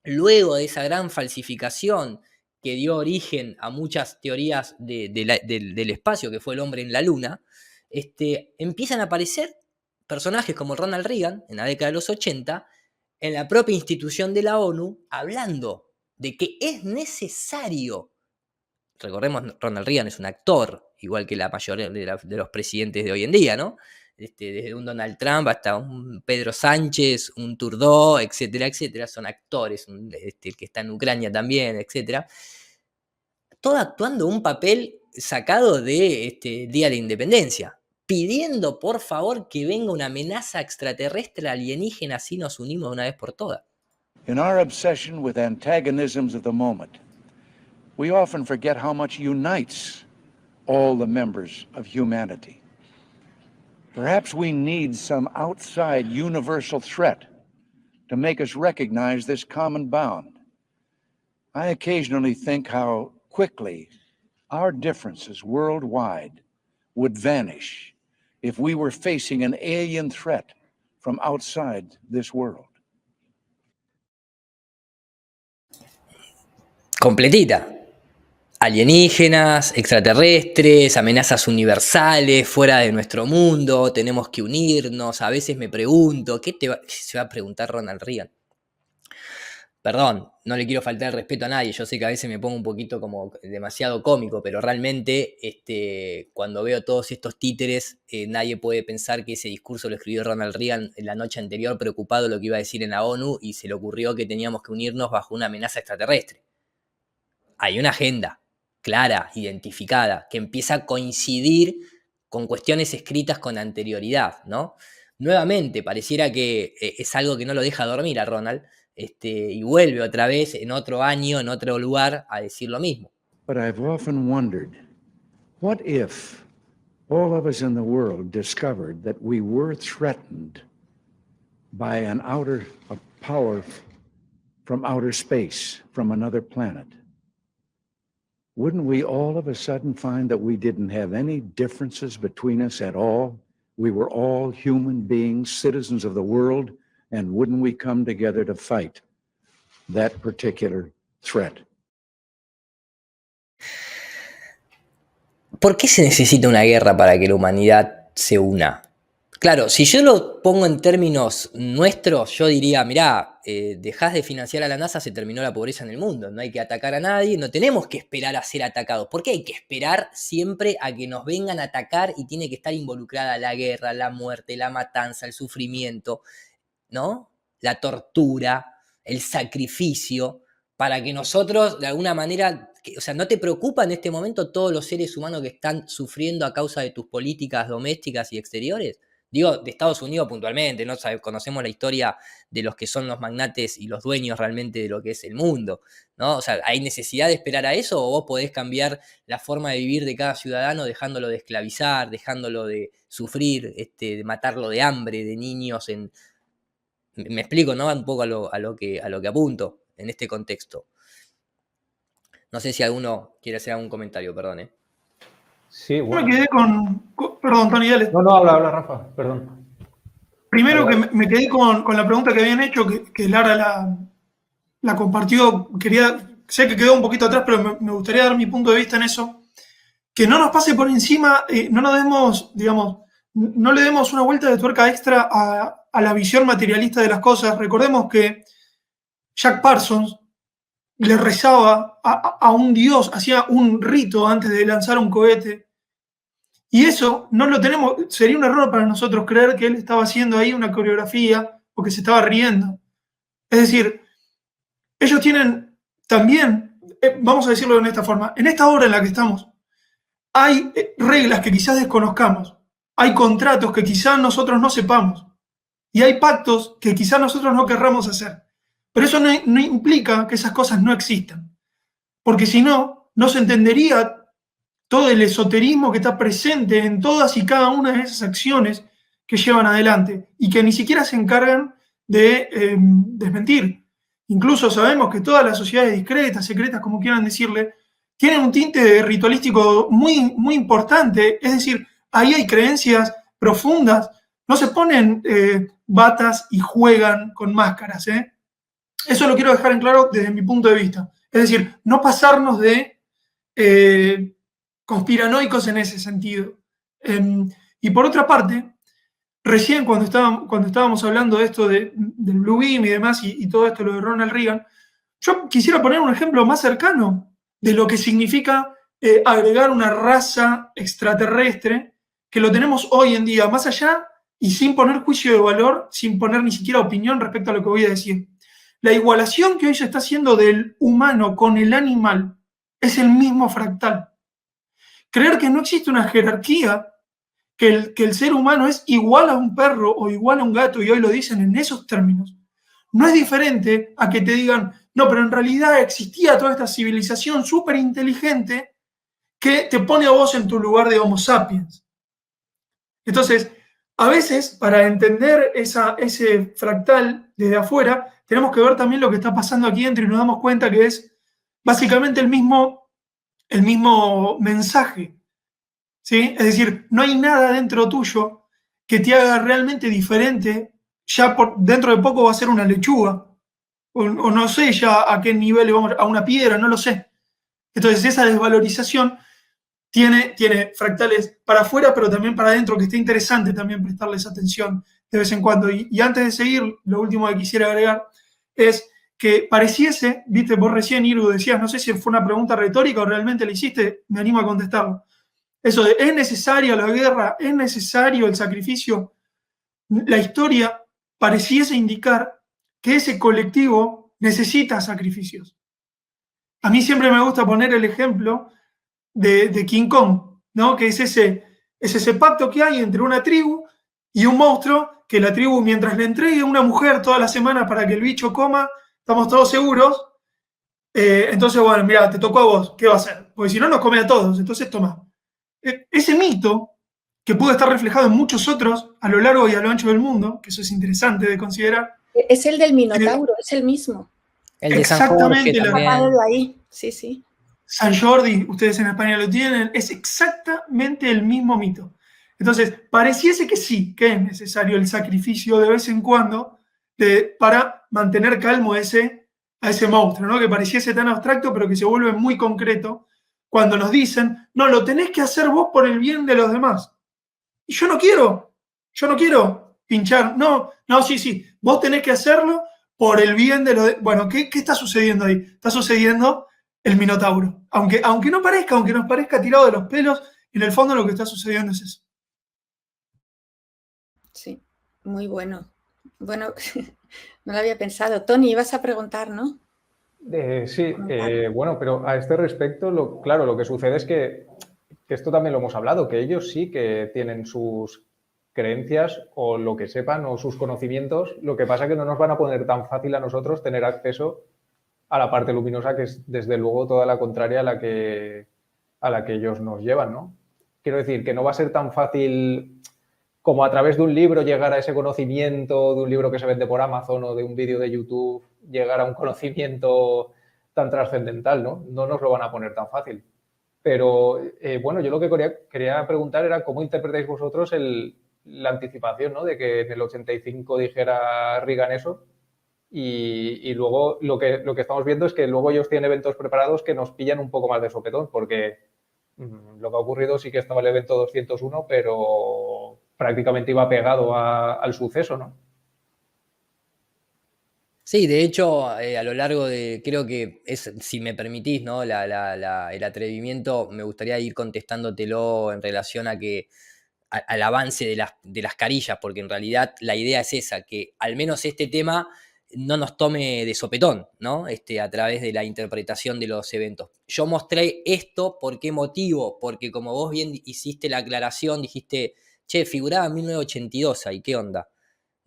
luego de esa gran falsificación que dio origen a muchas teorías del espacio, que fue el hombre en la luna, empiezan a aparecer personajes como Ronald Reagan, en la década de los 80, en la propia institución de la ONU, hablando de que es necesario, recordemos, Ronald Reagan es un actor, igual que la mayoría de los presidentes de hoy en día, ¿no? Desde un Donald Trump hasta un Pedro Sánchez, un Trudeau, etcétera, etcétera, son actores, el que está en Ucrania también, etcétera, todo actuando un papel sacado de Día de la Independencia, pidiendo por favor que venga una amenaza extraterrestre alienígena, así nos unimos de una vez por todas. In our obsession with antagonisms of the moment, we often forget how much unites all the members of humanity. Perhaps we need some outside universal threat to make us recognize this common bound. I occasionally think how quickly our differences worldwide would vanish if we were facing an alien threat from outside this world. Completita. Alienígenas, extraterrestres, amenazas universales, fuera de nuestro mundo, tenemos que unirnos. A veces me pregunto, ¿qué se va a preguntar Ronald Reagan? Perdón, no le quiero faltar el respeto a nadie, yo sé que a veces me pongo un poquito como demasiado cómico, pero realmente cuando veo todos estos títeres, nadie puede pensar que ese discurso lo escribió Ronald Reagan en la noche anterior, preocupado de lo que iba a decir en la ONU, y se le ocurrió que teníamos que unirnos bajo una amenaza extraterrestre. Hay una agenda clara, identificada, que empieza a coincidir con cuestiones escritas con anterioridad, ¿no? Nuevamente, pareciera que es algo que no lo deja dormir a Ronald, y vuelve otra vez en otro año, en otro lugar, a decir lo mismo. But I've often wondered, what if all of us in the world discovered that we were threatened by a power from outer space, from another planet? Wouldn't we all of a sudden find that we didn't have any differences between us at all? We were all human beings, citizens of the world, and wouldn't we come together to fight that particular threat? ¿Por qué se necesita una guerra para que la humanidad se una? Claro, si yo lo pongo en términos nuestros, yo diría, mirá, dejás de financiar a la NASA, se terminó la pobreza en el mundo, no hay que atacar a nadie, no tenemos que esperar a ser atacados. ¿Por qué hay que esperar siempre a que nos vengan a atacar y tiene que estar involucrada la guerra, la muerte, la matanza, el sufrimiento, ¿no? La tortura, el sacrificio, para que nosotros de alguna manera, o sea, ¿no te preocupa en este momento todos los seres humanos que están sufriendo a causa de tus políticas domésticas y exteriores? Digo, de Estados Unidos puntualmente, ¿no? Conocemos la historia de los que son los magnates y los dueños realmente de lo que es el mundo, ¿no? O sea, ¿hay necesidad de esperar a eso o vos podés cambiar la forma de vivir de cada ciudadano dejándolo de esclavizar, dejándolo de sufrir, de matarlo de hambre, de niños en... Me explico, ¿no? Un poco a lo que apunto en este contexto. No sé si alguno quiere hacer algún comentario, perdón, Sí, bueno. Me quedé perdón, Tony, dale. No, habla, Rafa, perdón. Primero que me quedé con la pregunta que habían hecho, que Lara la compartió. Sé que quedó un poquito atrás, pero me gustaría dar mi punto de vista en eso. Que no nos pase por encima, no nos demos, digamos, no le demos una vuelta de tuerca extra a la visión materialista de las cosas. Recordemos que Jack Parsons le rezaba a un dios, hacía un rito antes de lanzar un cohete. Y eso no lo tenemos, sería un error para nosotros creer que él estaba haciendo ahí una coreografía o que se estaba riendo. Es decir, ellos tienen también, vamos a decirlo de esta forma, en esta hora en la que estamos, hay reglas que quizás desconozcamos, hay contratos que quizás nosotros no sepamos. y hay pactos que quizá nosotros no querramos hacer. Pero eso no implica que esas cosas no existan, porque si no, no se entendería todo el esoterismo que está presente en todas y cada una de esas acciones que llevan adelante y que ni siquiera se encargan de desmentir. Incluso sabemos que todas las sociedades discretas, secretas, como quieran decirle, tienen un tinte ritualístico muy, muy importante. Es decir, ahí hay creencias profundas. No se ponen batas y juegan con máscaras. Eso lo quiero dejar en claro desde mi punto de vista. Es decir, no pasarnos de conspiranoicos en ese sentido. Y por otra parte, recién cuando estábamos hablando de esto del Blue Beam y demás, y todo esto, lo de Ronald Reagan, yo quisiera poner un ejemplo más cercano de lo que significa agregar una raza extraterrestre, que lo tenemos hoy en día, más allá y sin poner juicio de valor, sin poner ni siquiera opinión respecto a lo que voy a decir. La igualación que hoy se está haciendo del humano con el animal es el mismo fractal. Creer que no existe una jerarquía, que el ser humano es igual a un perro o igual a un gato, y hoy lo dicen en esos términos, no es diferente a que te digan, no, pero en realidad existía toda esta civilización súper inteligente que te pone a vos en tu lugar de Homo sapiens. Entonces, a veces, para entender ese fractal desde afuera, tenemos que ver también lo que está pasando aquí dentro y nos damos cuenta que es básicamente el mismo mensaje. ¿Sí? Es decir, no hay nada dentro tuyo que te haga realmente diferente. Ya dentro de poco va a ser una lechuga. O no sé ya a qué nivel vamos, a una piedra, no lo sé. Entonces esa desvalorización tiene fractales para afuera, pero también para adentro, que está interesante también prestarles atención de vez en cuando. Y antes de seguir, lo último que quisiera agregar es que pareciese, viste, vos recién, Iru, decías, no sé si fue una pregunta retórica o realmente la hiciste, me animo a contestarlo. Eso de, ¿es necesaria la guerra? ¿Es necesario el sacrificio? La historia pareciese indicar que ese colectivo necesita sacrificios. A mí siempre me gusta poner el ejemplo de King Kong, ¿no? Que es ese pacto que hay entre una tribu y un monstruo, que la tribu, mientras le entregue una mujer toda la semana para que el bicho coma, estamos todos seguros. Entonces, bueno, mira, te tocó a vos, ¿qué va a hacer? Porque si no, nos come a todos, entonces toma. Ese mito, que puede estar reflejado en muchos otros a lo largo y a lo ancho del mundo, que eso es interesante de considerar. Es el del Minotauro, es el mismo. El de San Jorge también. De ahí. Sí, sí. San Jordi, ustedes en España lo tienen, es exactamente el mismo mito. Entonces, pareciese que sí, que es necesario el sacrificio de vez en cuando para mantener calmo a ese monstruo, ¿no? Que pareciese tan abstracto, pero que se vuelve muy concreto cuando nos dicen, no, lo tenés que hacer vos por el bien de los demás. Y yo no quiero pinchar, no, sí, vos tenés que hacerlo por el bien de los demás. Bueno, ¿qué está sucediendo ahí? Está sucediendo el Minotauro. Aunque nos parezca tirado de los pelos, en el fondo lo que está sucediendo es eso. Sí, muy bueno. Bueno, no lo había pensado. Tony, ibas a preguntar, ¿no? Sí, bueno, pero a este respecto, claro, lo que sucede es que esto también lo hemos hablado, que ellos sí que tienen sus creencias o lo que sepan o sus conocimientos, lo que pasa es que no nos van a poner tan fácil a nosotros tener acceso a la parte luminosa, que es desde luego toda la contraria a la que ellos nos llevan, ¿no? Quiero decir, que no va a ser tan fácil como a través de un libro llegar a ese conocimiento, de un libro que se vende por Amazon o de un vídeo de YouTube, llegar a un conocimiento tan trascendental, ¿no? No nos lo van a poner tan fácil. Pero, bueno, yo lo que quería preguntar era cómo interpretáis vosotros la anticipación, ¿no? De que en el 85 dijera Reagan eso y luego lo que estamos viendo es que luego ellos tienen eventos preparados que nos pillan un poco más de sopetón, porque lo que ha ocurrido sí que estaba el evento 201, pero prácticamente iba pegado al suceso, ¿no? Sí, de hecho, a lo largo de, creo que es, si me permitís, ¿no? El atrevimiento, me gustaría ir contestándotelo en relación a al avance de las carillas, porque en realidad la idea es esa, que al menos este tema no nos tome de sopetón, ¿no? A través de la interpretación de los eventos. Yo mostré esto, ¿por qué motivo? Porque como vos bien hiciste la aclaración, dijiste, che, figuraba en 1982 ahí, ¿qué onda?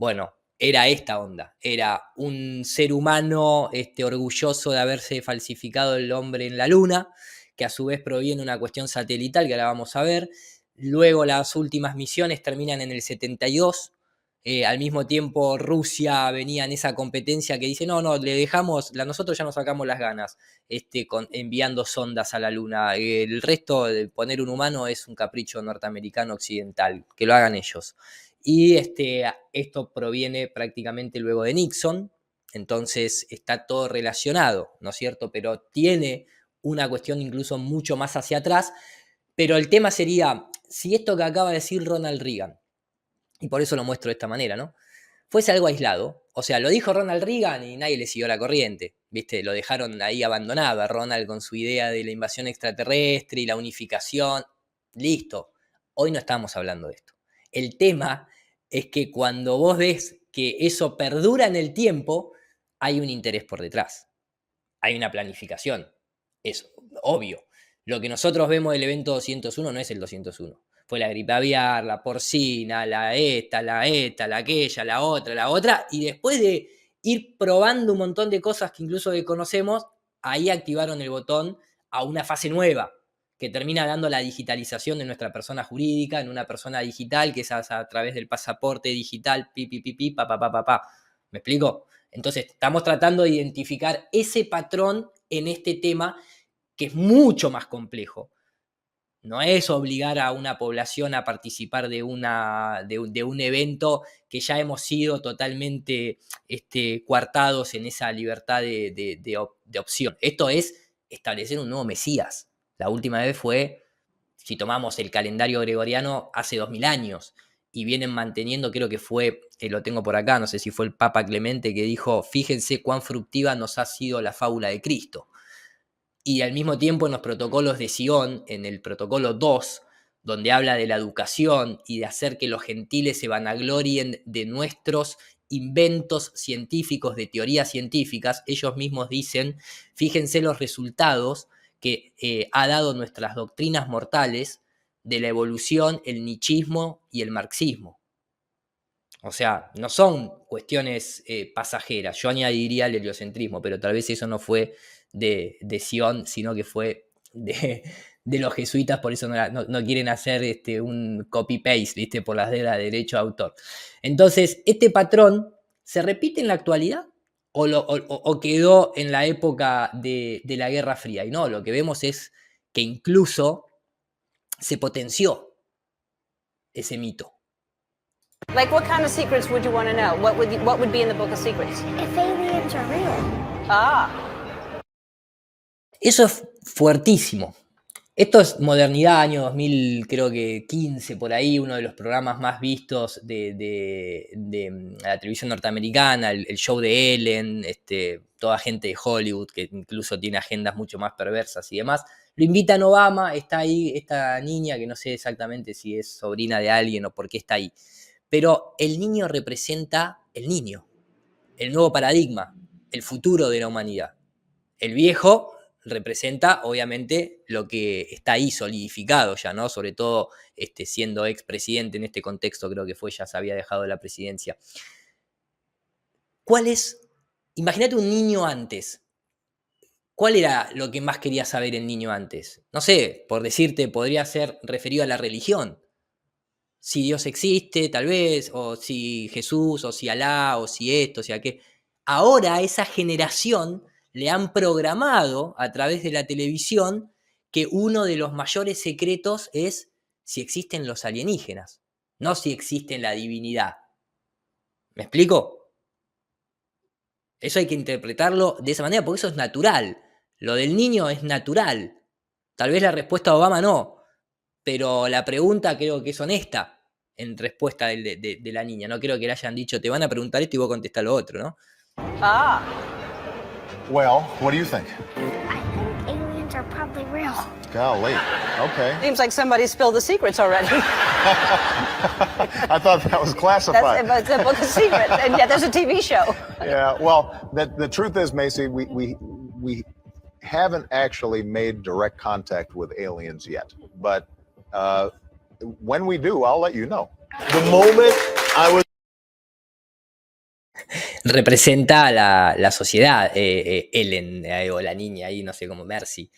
Bueno, era esta onda, era un ser humano orgulloso de haberse falsificado el hombre en la luna, que a su vez proviene de una cuestión satelital que ahora vamos a ver. Luego las últimas misiones terminan en el 72. Al mismo tiempo Rusia venía en esa competencia que dice, no, le dejamos, nosotros ya nos sacamos las ganas enviando sondas a la luna. El resto de poner un humano es un capricho norteamericano occidental, que lo hagan ellos. Y esto proviene prácticamente luego de Nixon, entonces está todo relacionado, ¿no es cierto? Pero tiene una cuestión incluso mucho más hacia atrás, pero el tema sería, si esto que acaba de decir Ronald Reagan, y por eso lo muestro de esta manera, ¿no?, fuese algo aislado, o sea, lo dijo Ronald Reagan y nadie le siguió la corriente, ¿viste? Lo dejaron ahí abandonado a Ronald con su idea de la invasión extraterrestre y la unificación, listo, hoy no estamos hablando de esto. El tema es que cuando vos ves que eso perdura en el tiempo, hay un interés por detrás, hay una planificación, es obvio. Lo que nosotros vemos del evento 201 no es el 201. Fue la gripe aviar, la porcina, la aquella, la otra, y después de ir probando un montón de cosas que incluso desconocemos, ahí activaron el botón a una fase nueva, que termina dando la digitalización de nuestra persona jurídica en una persona digital, que es a través del pasaporte digital, pa. ¿Me explico? Entonces, estamos tratando de identificar ese patrón en este tema, que es mucho más complejo. No es obligar a una población a participar de un evento que ya hemos sido totalmente coartados en esa libertad de opción. Esto es establecer un nuevo Mesías. La última vez fue, si tomamos el calendario gregoriano, hace 2000 años, y vienen manteniendo, creo que fue, lo tengo por acá, no sé si fue el Papa Clemente, que dijo, fíjense cuán fructiva nos ha sido la fábula de Cristo. Y al mismo tiempo en los protocolos de Sion, en el protocolo 2, donde habla de la educación y de hacer que los gentiles se vanaglorien de nuestros inventos científicos, de teorías científicas, ellos mismos dicen, fíjense los resultados que ha dado nuestras doctrinas mortales de la evolución, el nichismo y el marxismo. O sea, no son cuestiones pasajeras. Yo añadiría el heliocentrismo, pero tal vez eso no fue de Sion, sino que fue de los jesuitas, por eso no quieren hacer un copy-paste, ¿viste? Por las de derecho de autor. Entonces, ¿este patrón se repite en la actualidad o quedó en la época de la Guerra Fría? Y no, lo que vemos es que incluso se potenció ese mito. Like, what kind of secrets would you want to know? What would be in the Book of Secrets? If aliens are real. Ah. Eso es fuertísimo. Esto es modernidad, año 2000, creo que 15, por ahí, uno de los programas más vistos de la televisión norteamericana, el show de Ellen, toda gente de Hollywood, que incluso tiene agendas mucho más perversas y demás. Lo invitan a Obama, está ahí esta niña, que no sé exactamente si es sobrina de alguien o por qué está ahí. Pero el niño representa el niño, el nuevo paradigma, el futuro de la humanidad. El viejo representa, obviamente, lo que está ahí solidificado ya, ¿no? Sobre todo siendo expresidente en este contexto, creo que ya se había dejado la presidencia. Imagínate un niño antes. ¿Cuál era lo que más quería saber el niño antes? No sé, por decirte, podría ser referido a la religión. Si Dios existe, tal vez, o si Jesús, o si Alá, o si esto, o si aquello. Ahora a esa generación le han programado a través de la televisión que uno de los mayores secretos es si existen los alienígenas, no si existe la divinidad. ¿Me explico? Eso hay que interpretarlo de esa manera, porque eso es natural. Lo del niño es natural. Tal vez la respuesta de Obama no, pero la pregunta creo que es honesta en respuesta de la niña. No creo que le hayan dicho, te van a preguntar esto y vos contestás lo otro, ¿no? Ah. Well, what do you think? I think aliens are probably real. Golly, okay. Seems like somebody spilled the secrets already. I thought that was classified. That's the Book of Secrets, and yet there's a TV show. Yeah, well, the truth is, Macy, we haven't actually made direct contact with aliens yet, but when we do, I'll let you know. The moment I was representa a la sociedad, Ellen, o la niña ahí, no sé cómo, Mercy.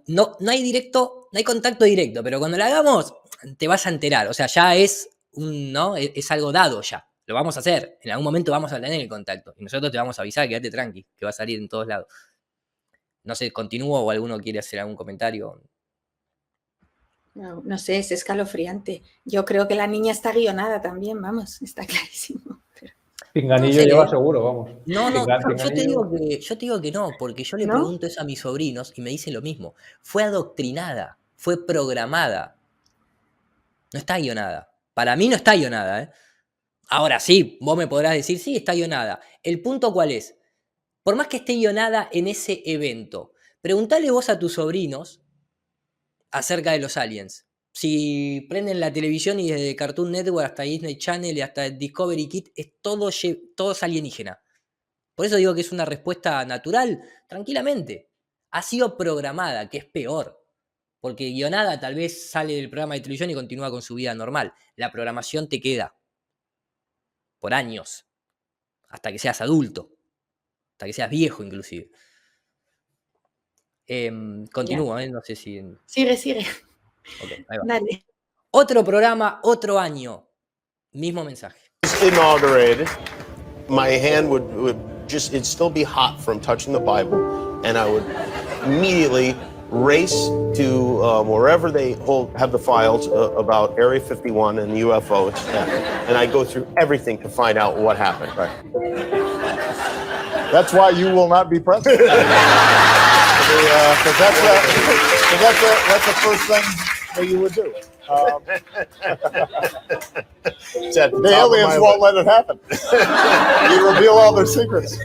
No hay contacto directo, pero cuando la hagamos te vas a enterar, o sea, ya es algo dado ya, lo vamos a hacer, en algún momento vamos a tener el contacto, y nosotros te vamos a avisar, quédate tranqui, que va a salir en todos lados. No sé, ¿continúo o alguno quiere hacer algún comentario? No sé, es escalofriante. Yo creo que la niña está guionada también, vamos, está clarísimo. Pinganillo lleva seguro, vamos. No, Pinganillo. yo te digo que no, porque yo le ¿No? pregunto eso a mis sobrinos y me dicen lo mismo. Fue adoctrinada, fue programada. No está guionada. Para mí no está guionada, ¿eh? Ahora sí, vos me podrás decir, sí, está guionada. ¿El punto cuál es? Por más que esté guionada en ese evento, preguntale vos a tus sobrinos acerca de los aliens. Si prenden la televisión y desde Cartoon Network hasta Disney Channel y hasta Discovery Kids, es todo es alienígena. Por eso digo que es una respuesta natural, tranquilamente. Ha sido programada, que es peor. Porque guionada tal vez sale del programa de televisión y continúa con su vida normal. La programación te queda por años, hasta que seas adulto, hasta que seas viejo inclusive. Continúo, no sé si... Sigue. Okay, ahí va. Dale. Otro programa, otro año. Mismo mensaje. Inaugurated, my hand would just, it'd still be hot from touching the Bible, and I would immediately race to wherever they have the files about Area 51 and UFOs, and I go through everything to find out what happened. Right. That's why you will not be president. Because that's the first thing that you would do. The aliens won't let it happen. You reveal all their secrets.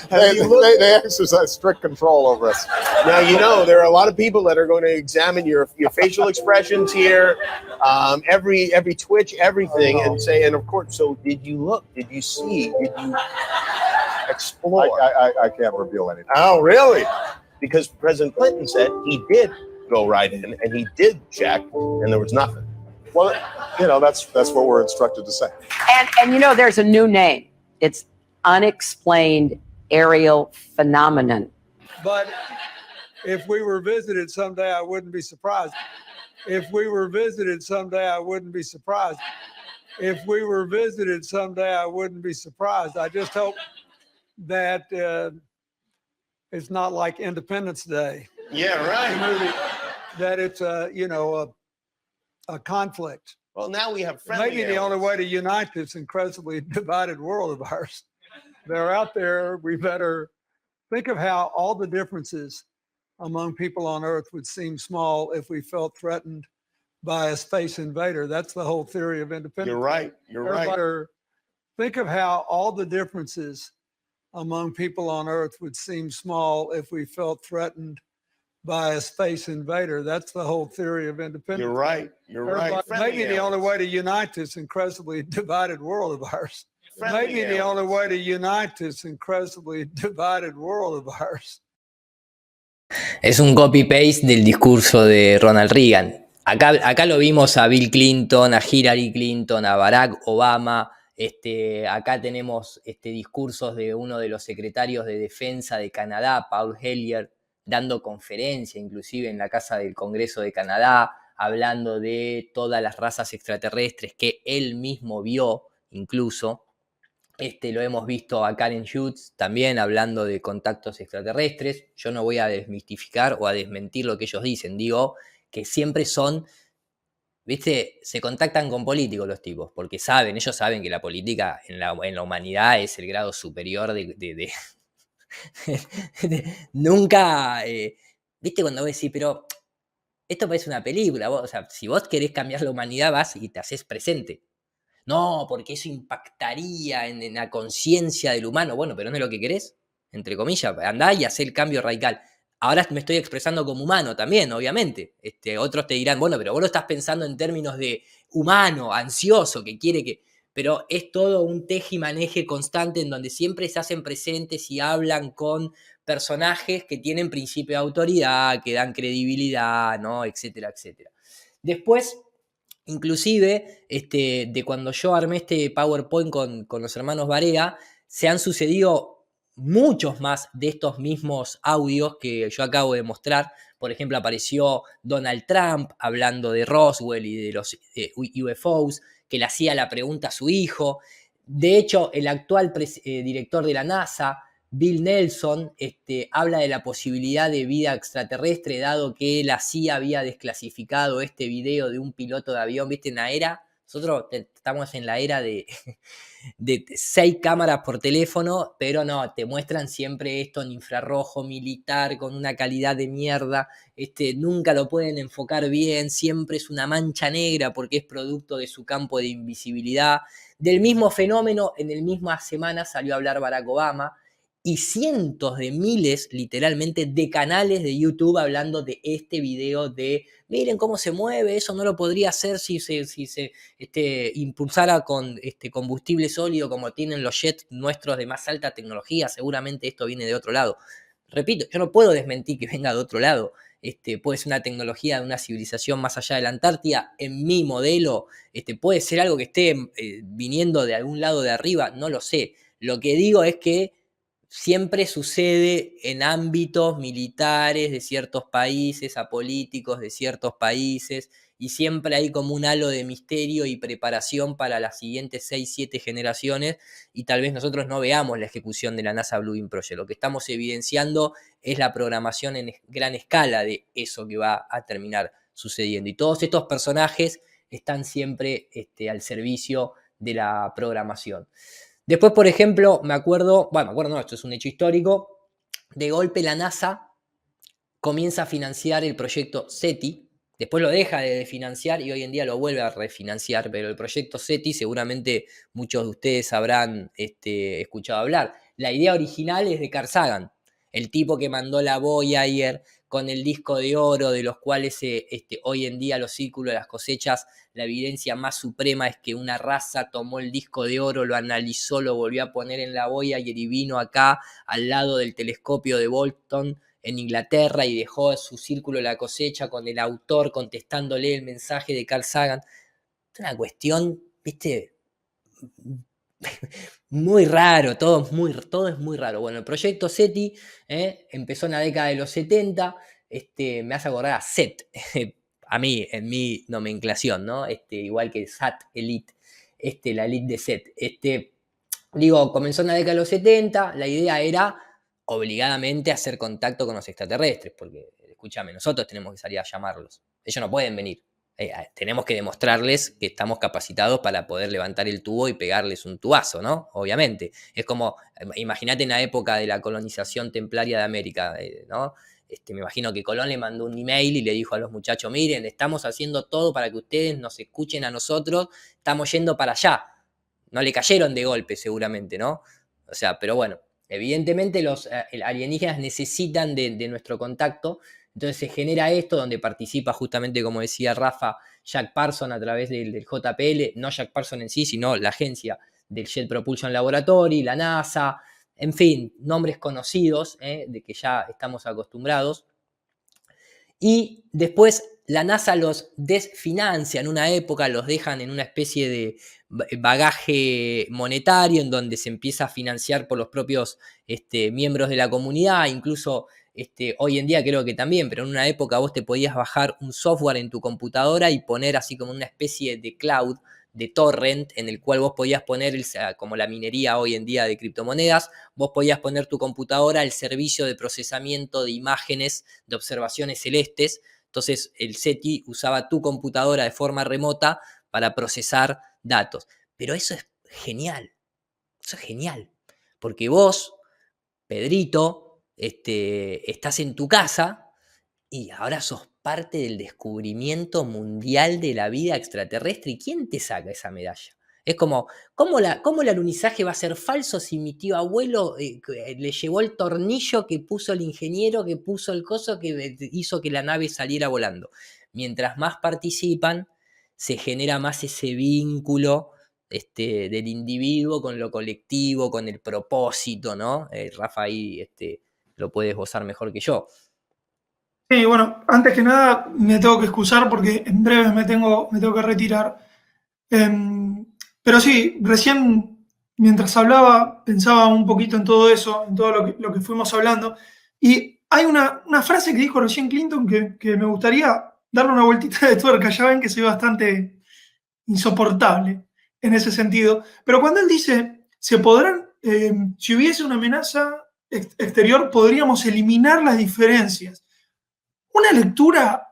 They exercise strict control over us. Now, you know, there are a lot of people that are going to examine your facial expressions here, every twitch, everything, and say, and of course, so did you look? Did you see? Did you explore? I can't reveal anything. Oh, really? Because President Clinton said he did go right in and he did check and there was nothing. Well, you know, that's what we're instructed to say. And you know, there's a new name. It's unexplained aerial phenomenon. But if we were visited someday, I wouldn't be surprised. If we were visited someday, I wouldn't be surprised. If we were visited someday, I wouldn't be surprised. I just hope that it's not like Independence Day. Yeah, right. That it's a conflict. Well, now we have friendly Maybe the only way to unite this incredibly divided world of ours. They're out there. We better think of how all the differences among people on Earth would seem small if we felt threatened by a space invader. That's the whole theory of independence. You're right. You're right. Think of how all the differences among people on Earth would seem small if we felt threatened by a space invader. That's the whole theory of independence. You're right. You're right. Maybe the only way to unite this incredibly divided world of ours. Maybe the only way to unite this incredibly divided world of ours. Es un copy-paste del discurso de Ronald Reagan. Acá lo vimos a Bill Clinton, a Hillary Clinton, a Barack Obama. Acá tenemos discursos de uno de los secretarios de defensa de Canadá, Paul Hellyer, dando conferencia inclusive en la Casa del Congreso de Canadá, hablando de todas las razas extraterrestres que él mismo vio incluso. Lo hemos visto a Karen Hughes también hablando de contactos extraterrestres. Yo no voy a desmistificar o a desmentir lo que ellos dicen, digo que siempre son, ¿viste? Se contactan con políticos los tipos, porque ellos saben que la política en la humanidad es el grado superior de nunca, ¿viste? Cuando vos decís, pero esto parece una película, o sea, si vos querés cambiar la humanidad vas y te haces presente. No, porque eso impactaría en la conciencia del humano. Bueno, pero no es lo que querés, entre comillas. Andá y hacé el cambio radical. Ahora me estoy expresando como humano también, obviamente. Otros te dirán, bueno, pero vos lo estás pensando en términos de humano, ansioso, que quiere que... Pero es todo un tejimaneje constante en donde siempre se hacen presentes y hablan con personajes que tienen principio de autoridad, que dan credibilidad, ¿no? Etcétera, etcétera. Después, Inclusive, de cuando yo armé este PowerPoint con los hermanos Barea, se han sucedido muchos más de estos mismos audios que yo acabo de mostrar. Por ejemplo, apareció Donald Trump hablando de Roswell y de los UFOs, que le hacía la pregunta a su hijo. De hecho, el actual director de la NASA, Bill Nelson, habla de la posibilidad de vida extraterrestre, dado que la CIA había desclasificado este video de un piloto de avión. ¿Viste? En la era, nosotros estamos en la era de 6 cámaras por teléfono, pero no, te muestran siempre esto en infrarrojo militar, con una calidad de mierda. Nunca lo pueden enfocar bien, siempre es una mancha negra porque es producto de su campo de invisibilidad. Del mismo fenómeno, en la misma semana salió a hablar Barack Obama, y cientos de miles, literalmente, de canales de YouTube hablando de este video de miren cómo se mueve, eso no lo podría hacer si se impulsara con combustible sólido como tienen los jets nuestros de más alta tecnología, seguramente esto viene de otro lado. Repito, yo no puedo desmentir que venga de otro lado. Puede ser una tecnología de una civilización más allá de la Antártida. En mi modelo, puede ser algo que esté viniendo de algún lado de arriba, no lo sé. Lo que digo es que siempre sucede en ámbitos militares de ciertos países, a políticos de ciertos países, y siempre hay como un halo de misterio y preparación para las siguientes 6, 7 generaciones, y tal vez nosotros no veamos la ejecución de la NASA Blue Beam Project. Lo que estamos evidenciando es la programación en gran escala de eso que va a terminar sucediendo. Y todos estos personajes están siempre al servicio de la programación. Después, por ejemplo, me acuerdo, no, esto es un hecho histórico, de golpe la NASA comienza a financiar el proyecto SETI, después lo deja de financiar y hoy en día lo vuelve a refinanciar, pero el proyecto SETI seguramente muchos de ustedes habrán escuchado hablar. La idea original es de Carl Sagan, el tipo que mandó la Voyager con el disco de oro, de los cuales hoy en día los círculos de las cosechas, la evidencia más suprema es que una raza tomó el disco de oro, lo analizó, lo volvió a poner en la Voyager y vino acá al lado del telescopio de Bolton en Inglaterra y dejó su círculo de la cosecha con el autor contestándole el mensaje de Carl Sagan. Es una cuestión, ¿viste? Muy raro, todo es muy raro. Bueno, el proyecto SETI empezó en la década de los 70, me hace acordar a SET, a mí, en mi nomenclación, ¿no? Igual que SAT Elite, la Elite de SET. Comenzó en la década de los 70, la idea era obligadamente hacer contacto con los extraterrestres, porque, escúchame, nosotros tenemos que salir a llamarlos, ellos no pueden venir. Tenemos que demostrarles que estamos capacitados para poder levantar el tubo y pegarles un tubazo, ¿no? Obviamente. Es como, imagínate en la época de la colonización templaria de América, ¿no? Me imagino que Colón le mandó un email y le dijo a los muchachos, miren, estamos haciendo todo para que ustedes nos escuchen a nosotros, estamos yendo para allá. No le cayeron de golpe seguramente, ¿no? O sea, pero bueno, evidentemente los alienígenas necesitan de nuestro contacto. Entonces se genera esto donde participa justamente, como decía Rafa, Jack Parsons a través del JPL, no Jack Parsons en sí, sino la agencia del Jet Propulsion Laboratory, la NASA, en fin, nombres conocidos, de que ya estamos acostumbrados. Y después la NASA los desfinancia en una época, los dejan en una especie de bagaje monetario en donde se empieza a financiar por los propios miembros de la comunidad, incluso hoy en día creo que también, pero en una época vos te podías bajar un software en tu computadora y poner así como una especie de cloud, de torrent, en el cual vos podías poner, como la minería hoy en día de criptomonedas, vos podías poner tu computadora al servicio de procesamiento de imágenes, de observaciones celestes. Entonces el SETI usaba tu computadora de forma remota para procesar datos. Pero eso es genial, porque vos, Pedrito, estás en tu casa y ahora sos parte del descubrimiento mundial de la vida extraterrestre. ¿Y quién te saca esa medalla? Es como, ¿cómo el alunizaje va a ser falso si mi tío abuelo le llevó el tornillo que puso el ingeniero, que puso el coso que hizo que la nave saliera volando? Mientras más participan, se genera más ese vínculo del individuo con lo colectivo, con el propósito, ¿no? Rafa ahí lo puedes gozar mejor que yo. Sí, bueno, antes que nada me tengo que excusar porque en breve me tengo que retirar. Pero sí, recién mientras hablaba pensaba un poquito en todo eso, en todo lo que fuimos hablando. Y hay una frase que dijo recién Clinton que me gustaría darle una vueltita de tuerca. Ya ven que soy bastante insoportable en ese sentido. Pero cuando él dice, si hubiese una amenaza exterior, podríamos eliminar las diferencias. Una lectura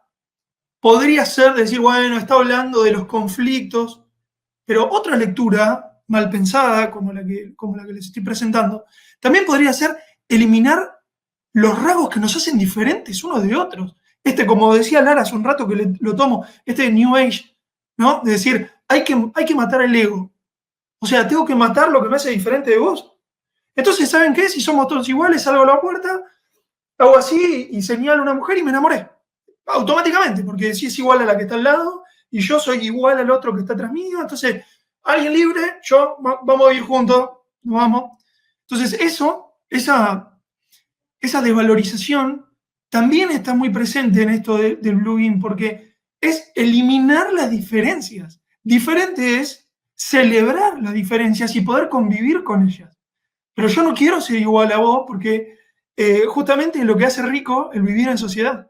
podría ser decir, bueno, está hablando de los conflictos, pero otra lectura mal pensada, como la que les estoy presentando, también podría ser eliminar los rasgos que nos hacen diferentes unos de otros. Como decía Lara hace un rato que lo tomo, New Age, ¿no? De decir, hay que matar el ego. O sea, tengo que matar lo que me hace diferente de vos. Entonces, ¿saben qué? Si somos todos iguales, salgo a la puerta, hago así y señalo a una mujer y me enamoré. Automáticamente, porque si es igual a la que está al lado y yo soy igual al otro que está atrás mío, entonces, alguien libre, vamos a vivir juntos, nos vamos. Entonces, esa desvalorización también está muy presente en esto del Bluebeam, porque es eliminar las diferencias. Diferente es celebrar las diferencias y poder convivir con ellas. Pero yo no quiero ser igual a vos porque justamente es lo que hace rico el vivir en sociedad.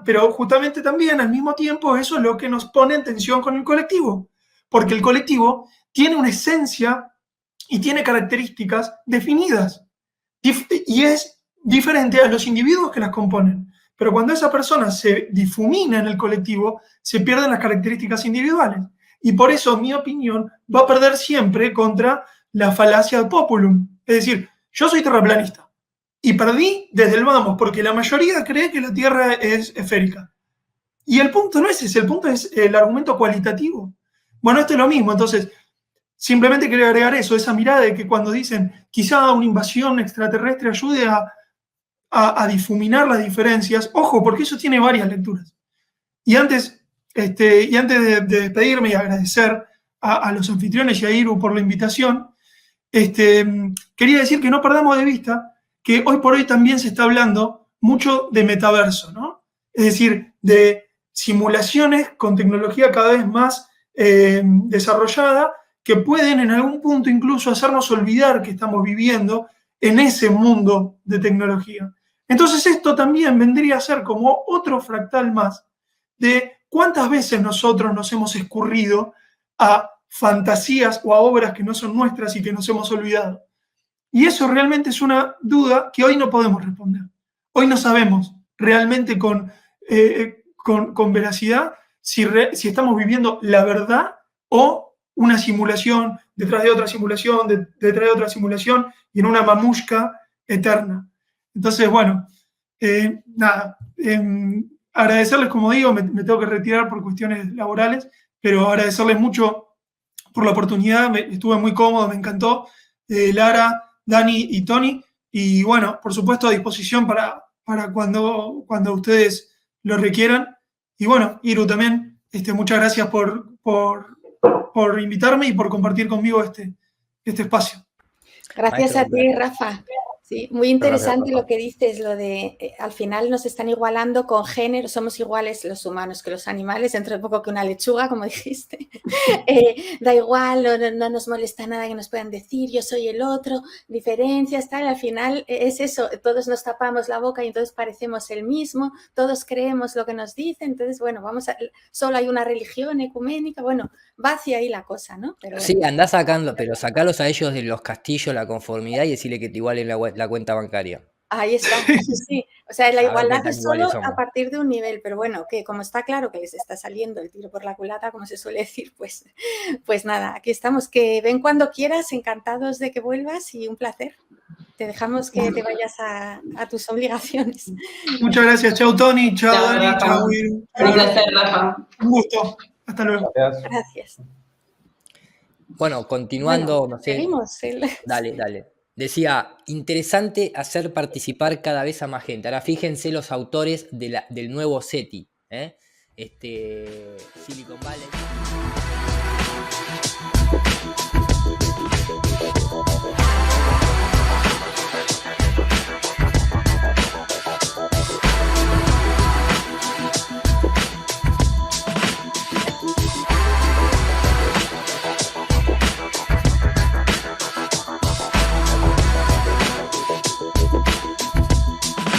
Pero justamente también al mismo tiempo eso es lo que nos pone en tensión con el colectivo, porque el colectivo tiene una esencia y tiene características definidas y es diferente a los individuos que las componen. Pero cuando esa persona se difumina en el colectivo, se pierden las características individuales. Y por eso, en mi opinión, va a perder siempre contra la falacia del populum. Es decir, yo soy terraplanista y perdí desde el vamos, porque la mayoría cree que la Tierra es esférica. Y el punto no es ese, el punto es el argumento cualitativo. Bueno, esto es lo mismo, entonces, simplemente quería agregar eso, esa mirada de que cuando dicen quizá una invasión extraterrestre ayude a difuminar las diferencias, ojo, porque eso tiene varias lecturas. Y antes de despedirme y agradecer a los anfitriones y a Iru por la invitación, quería decir que no perdamos de vista que hoy por hoy también se está hablando mucho de metaverso, ¿no? Es decir, de simulaciones con tecnología cada vez más desarrollada que pueden en algún punto incluso hacernos olvidar que estamos viviendo en ese mundo de tecnología. Entonces esto también vendría a ser como otro fractal más de cuántas veces nosotros nos hemos escurrido a fantasías o a obras que no son nuestras y que nos hemos olvidado. Y eso realmente es una duda que hoy no podemos responder. Hoy no sabemos realmente con veracidad si estamos viviendo la verdad o una simulación detrás de otra simulación, detrás de otra simulación y en una mamushka eterna. Entonces, bueno, agradecerles, como digo, me tengo que retirar por cuestiones laborales, pero agradecerles mucho por la oportunidad, estuve muy cómodo, me encantó. Lara, Dani y Tony, y bueno, por supuesto a disposición para cuando ustedes lo requieran. Y bueno, Iru también, muchas gracias por invitarme y por compartir conmigo este espacio. Gracias a ti, Rafa. Sí, muy interesante lo que dices, lo de al final nos están igualando con género, somos iguales los humanos que los animales, dentro de poco que una lechuga, como dijiste. Da igual, no nos molesta nada que nos puedan decir, yo soy el otro, diferencias, tal, al final es eso, todos nos tapamos la boca y entonces parecemos el mismo, todos creemos lo que nos dicen, entonces, bueno, solo hay una religión ecuménica, bueno, va hacia ahí la cosa, ¿no? Pero bueno. Sí, andá sacando, pero sacalos a ellos de los castillos, la conformidad y decirle que te igualen la cuenta bancaria. Ahí está, sí. O sea, la igualdad es solo a partir de un nivel, pero bueno, que como está claro que les está saliendo el tiro por la culata, como se suele decir, pues nada, aquí estamos. Que ven cuando quieras, encantados de que vuelvas y un placer. Te dejamos que te vayas a tus obligaciones. Muchas gracias, chao Tony, chao Dani, chao Iru. Un placer, Rafa. Un gusto, hasta luego. Gracias. Bueno, continuando, no sé. Seguimos. Dale. Decía, interesante hacer participar cada vez a más gente. Ahora fíjense los autores del nuevo SETI, Silicon Valley.